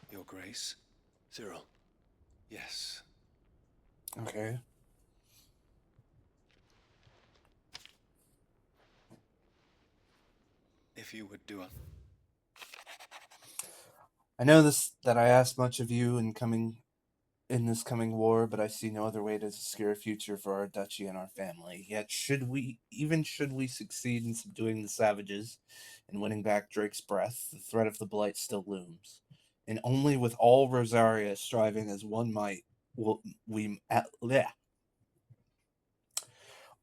B: Your Grace? Cyril. Yes.
A: Okay.
B: If you would do a...
A: I know that I asked much of you in this coming war, but I see no other way to secure a future for our duchy and our family. Yet should we succeed in subduing the savages and winning back Drake's breath, the threat of the Blight still looms. And only with all Rosaria striving as one might will we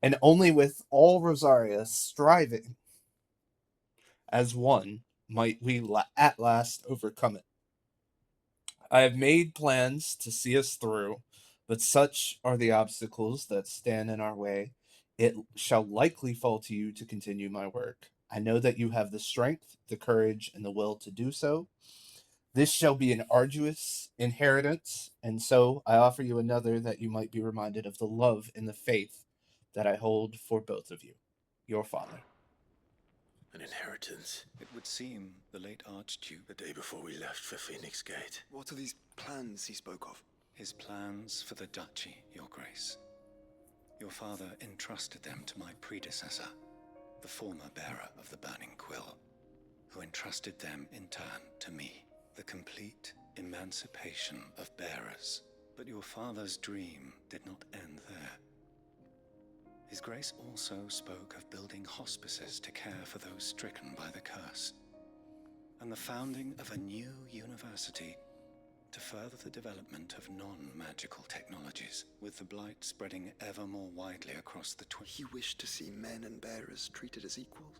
A: and only with all Rosaria striving as one might we at last overcome it. I have made plans to see us through, but such are the obstacles that stand in our way. It shall likely fall to you to continue my work. I know that you have the strength, the courage, and the will to do so. This shall be an arduous inheritance, and so I offer you another that you might be reminded of the love and the faith that I hold for both of you, your father.
B: An inheritance?
G: It would seem the late Archduke...
B: The day before we left for Phoenix Gate.
C: What are these plans he spoke of?
G: His plans for the duchy, Your Grace. Your father entrusted them to my predecessor, the former bearer of the Burning Quill, who entrusted them in turn to me. The complete emancipation of bearers. But your father's dream did not end there. His Grace also spoke of building hospices to care for those stricken by the curse, and the founding of a new university to further the development of non-magical technologies, with the blight spreading ever more widely across the
C: He wished to see men and bearers treated as equals.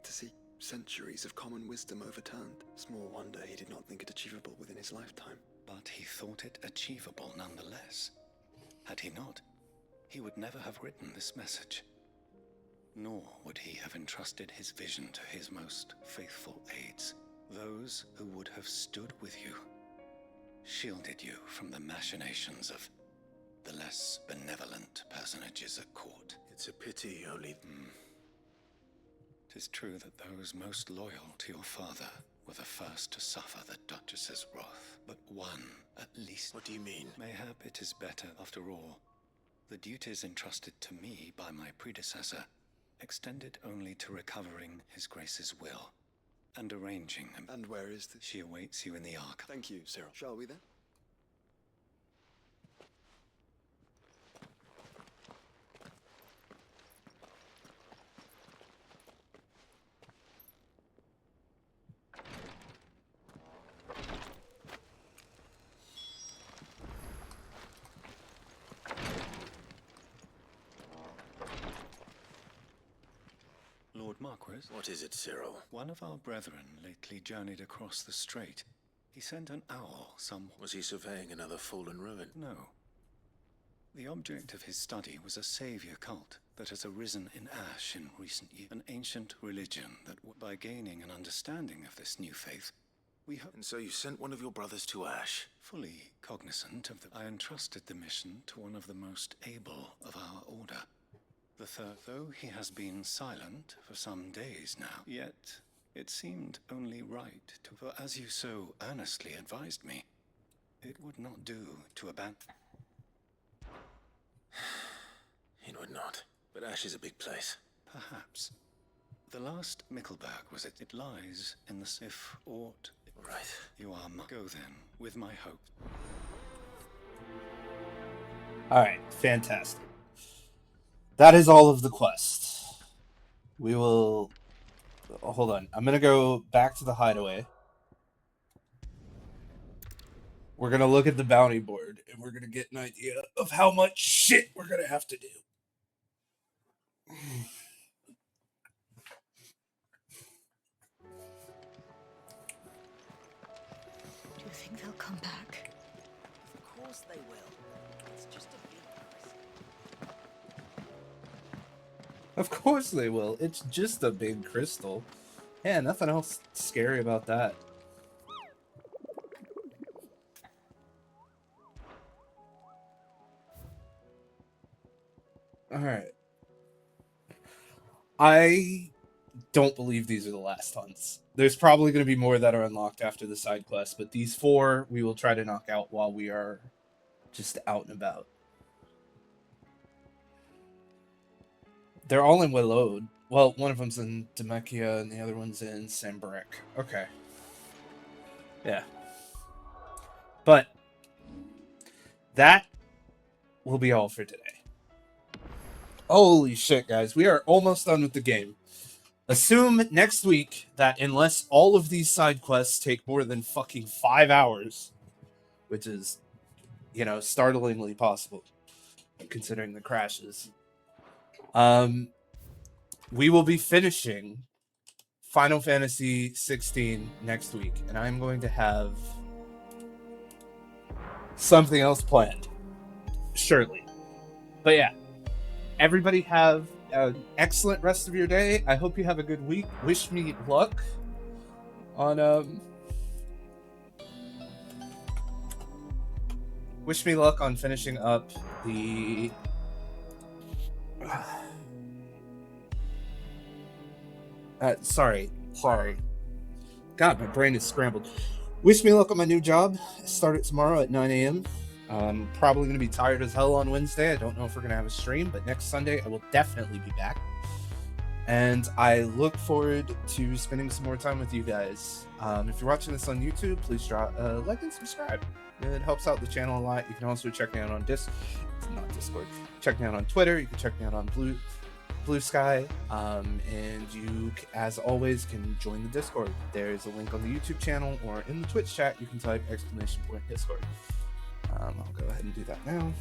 C: To see centuries of common wisdom overturned. Small wonder he did not think it achievable within his lifetime.
G: But he thought it achievable nonetheless. Had he not, he would never have written this message. Nor would he have entrusted his vision to his most faithful aides, those who would have stood with you, shielded you from the machinations of the less benevolent personages at court.
B: It's a pity only...
G: It is true that those most loyal to your father were the first to suffer the Duchess's wrath. But one, at least...
B: What do you mean?
G: Mayhap it is better, after all. The duties entrusted to me by my predecessor extended only to recovering His Grace's will and arranging them.
C: And where is this?
G: She awaits you in the Ark.
C: Thank you, Cyril. Shall we then?
G: Lord Marquis?
B: What is it, Cyril?
G: One of our brethren lately journeyed across the strait. He sent an owl some...
B: Was he surveying another fallen ruin?
G: No. The object of his study was a savior cult that has arisen in Ash in recent years. An ancient religion that, by gaining an understanding of this new faith, we hope...
B: And so you sent one of your brothers to Ash?
G: Fully cognizant of I entrusted the mission to one of the most able of our order. The third, though he has been silent for some days now, yet it seemed only right to, for as you so earnestly advised me, it would not do to abandon.
B: It would not. But Ash is a big place.
G: Perhaps. The last Mickleburg was it. It lies in the if aught.
B: Right.
G: You are go then, with my hope.
A: Alright, fantastic. That is all of the quest. We will... Hold on. I'm going to go back to the hideaway. We're going to look at the bounty board, and we're going to get an idea of how much shit we're going to have to do.
U: Do you think they'll come back?
I: Of course they will. It's just a big crystal.
A: Of course they will. It's just a big crystal. Yeah, nothing else scary about that. Alright. I don't believe these are the last hunts. There's probably going to be more that are unlocked after the side quests, but these 4 we will try to knock out while we are just out and about. They're all in Willowed. Well, one of them's in Demechia and the other one's in Sambrick. Okay. Yeah. But that will be all for today. Holy shit, guys. We are almost done with the game. Assume next week that unless all of these side quests take more than fucking 5 hours, which is, you know, startlingly possible, considering the crashes, we will be finishing Final Fantasy XVI next week, and I'm going to have something else planned, surely. But yeah, everybody have an excellent rest of your day. I hope you have a good week. Wish me luck on Wish me luck on finishing up the... sorry. God, my brain is scrambled. Wish me luck on my new job. Start it tomorrow at 9 a.m. I'm probably going to be tired as hell on Wednesday. I don't know if we're going to have a stream, but next Sunday I will definitely be back. And I look forward to spending some more time with you guys. If you're watching this on YouTube, please drop a like and subscribe. It helps out the channel a lot. You can also check me out on Discord. Check me out on Twitter. You can check me out on Blue Sky, and you, as always, can join the Discord. There's a link on the YouTube channel, or in the Twitch chat, you can type !Discord. I'll go ahead and do that now.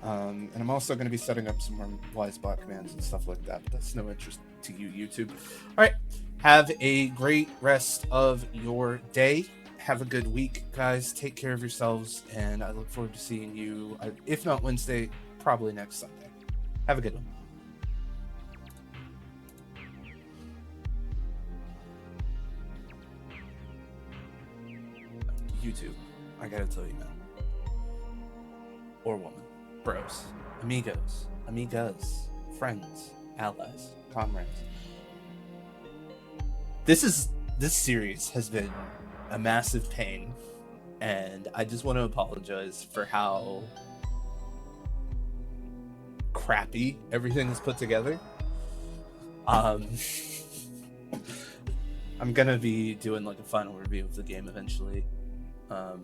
A: And I'm also going to be setting up some more wise bot commands and stuff like that, but that's no interest to you, YouTube. All right, have a great rest of your day. Have a good week, guys. Take care of yourselves, and I look forward to seeing you, if not Wednesday, probably next Sunday. Have a good one. YouTube, I gotta tell you now. Or woman, bros, amigos, amigas, friends, allies, comrades. This series has been a massive pain, and I just want to apologize for how crappy everything is put together. I'm gonna be doing like a final review of the game eventually, so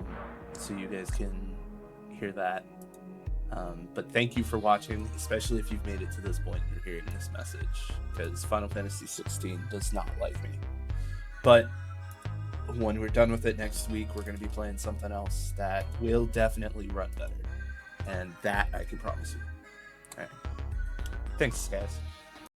A: you guys can hear that. But thank you for watching, especially if you've made it to this point and you're hearing this message, because Final Fantasy XVI does not like me. But when we're done with it next week, we're going to be playing something else that will definitely run better. And that I can promise you. All right. Thanks, guys.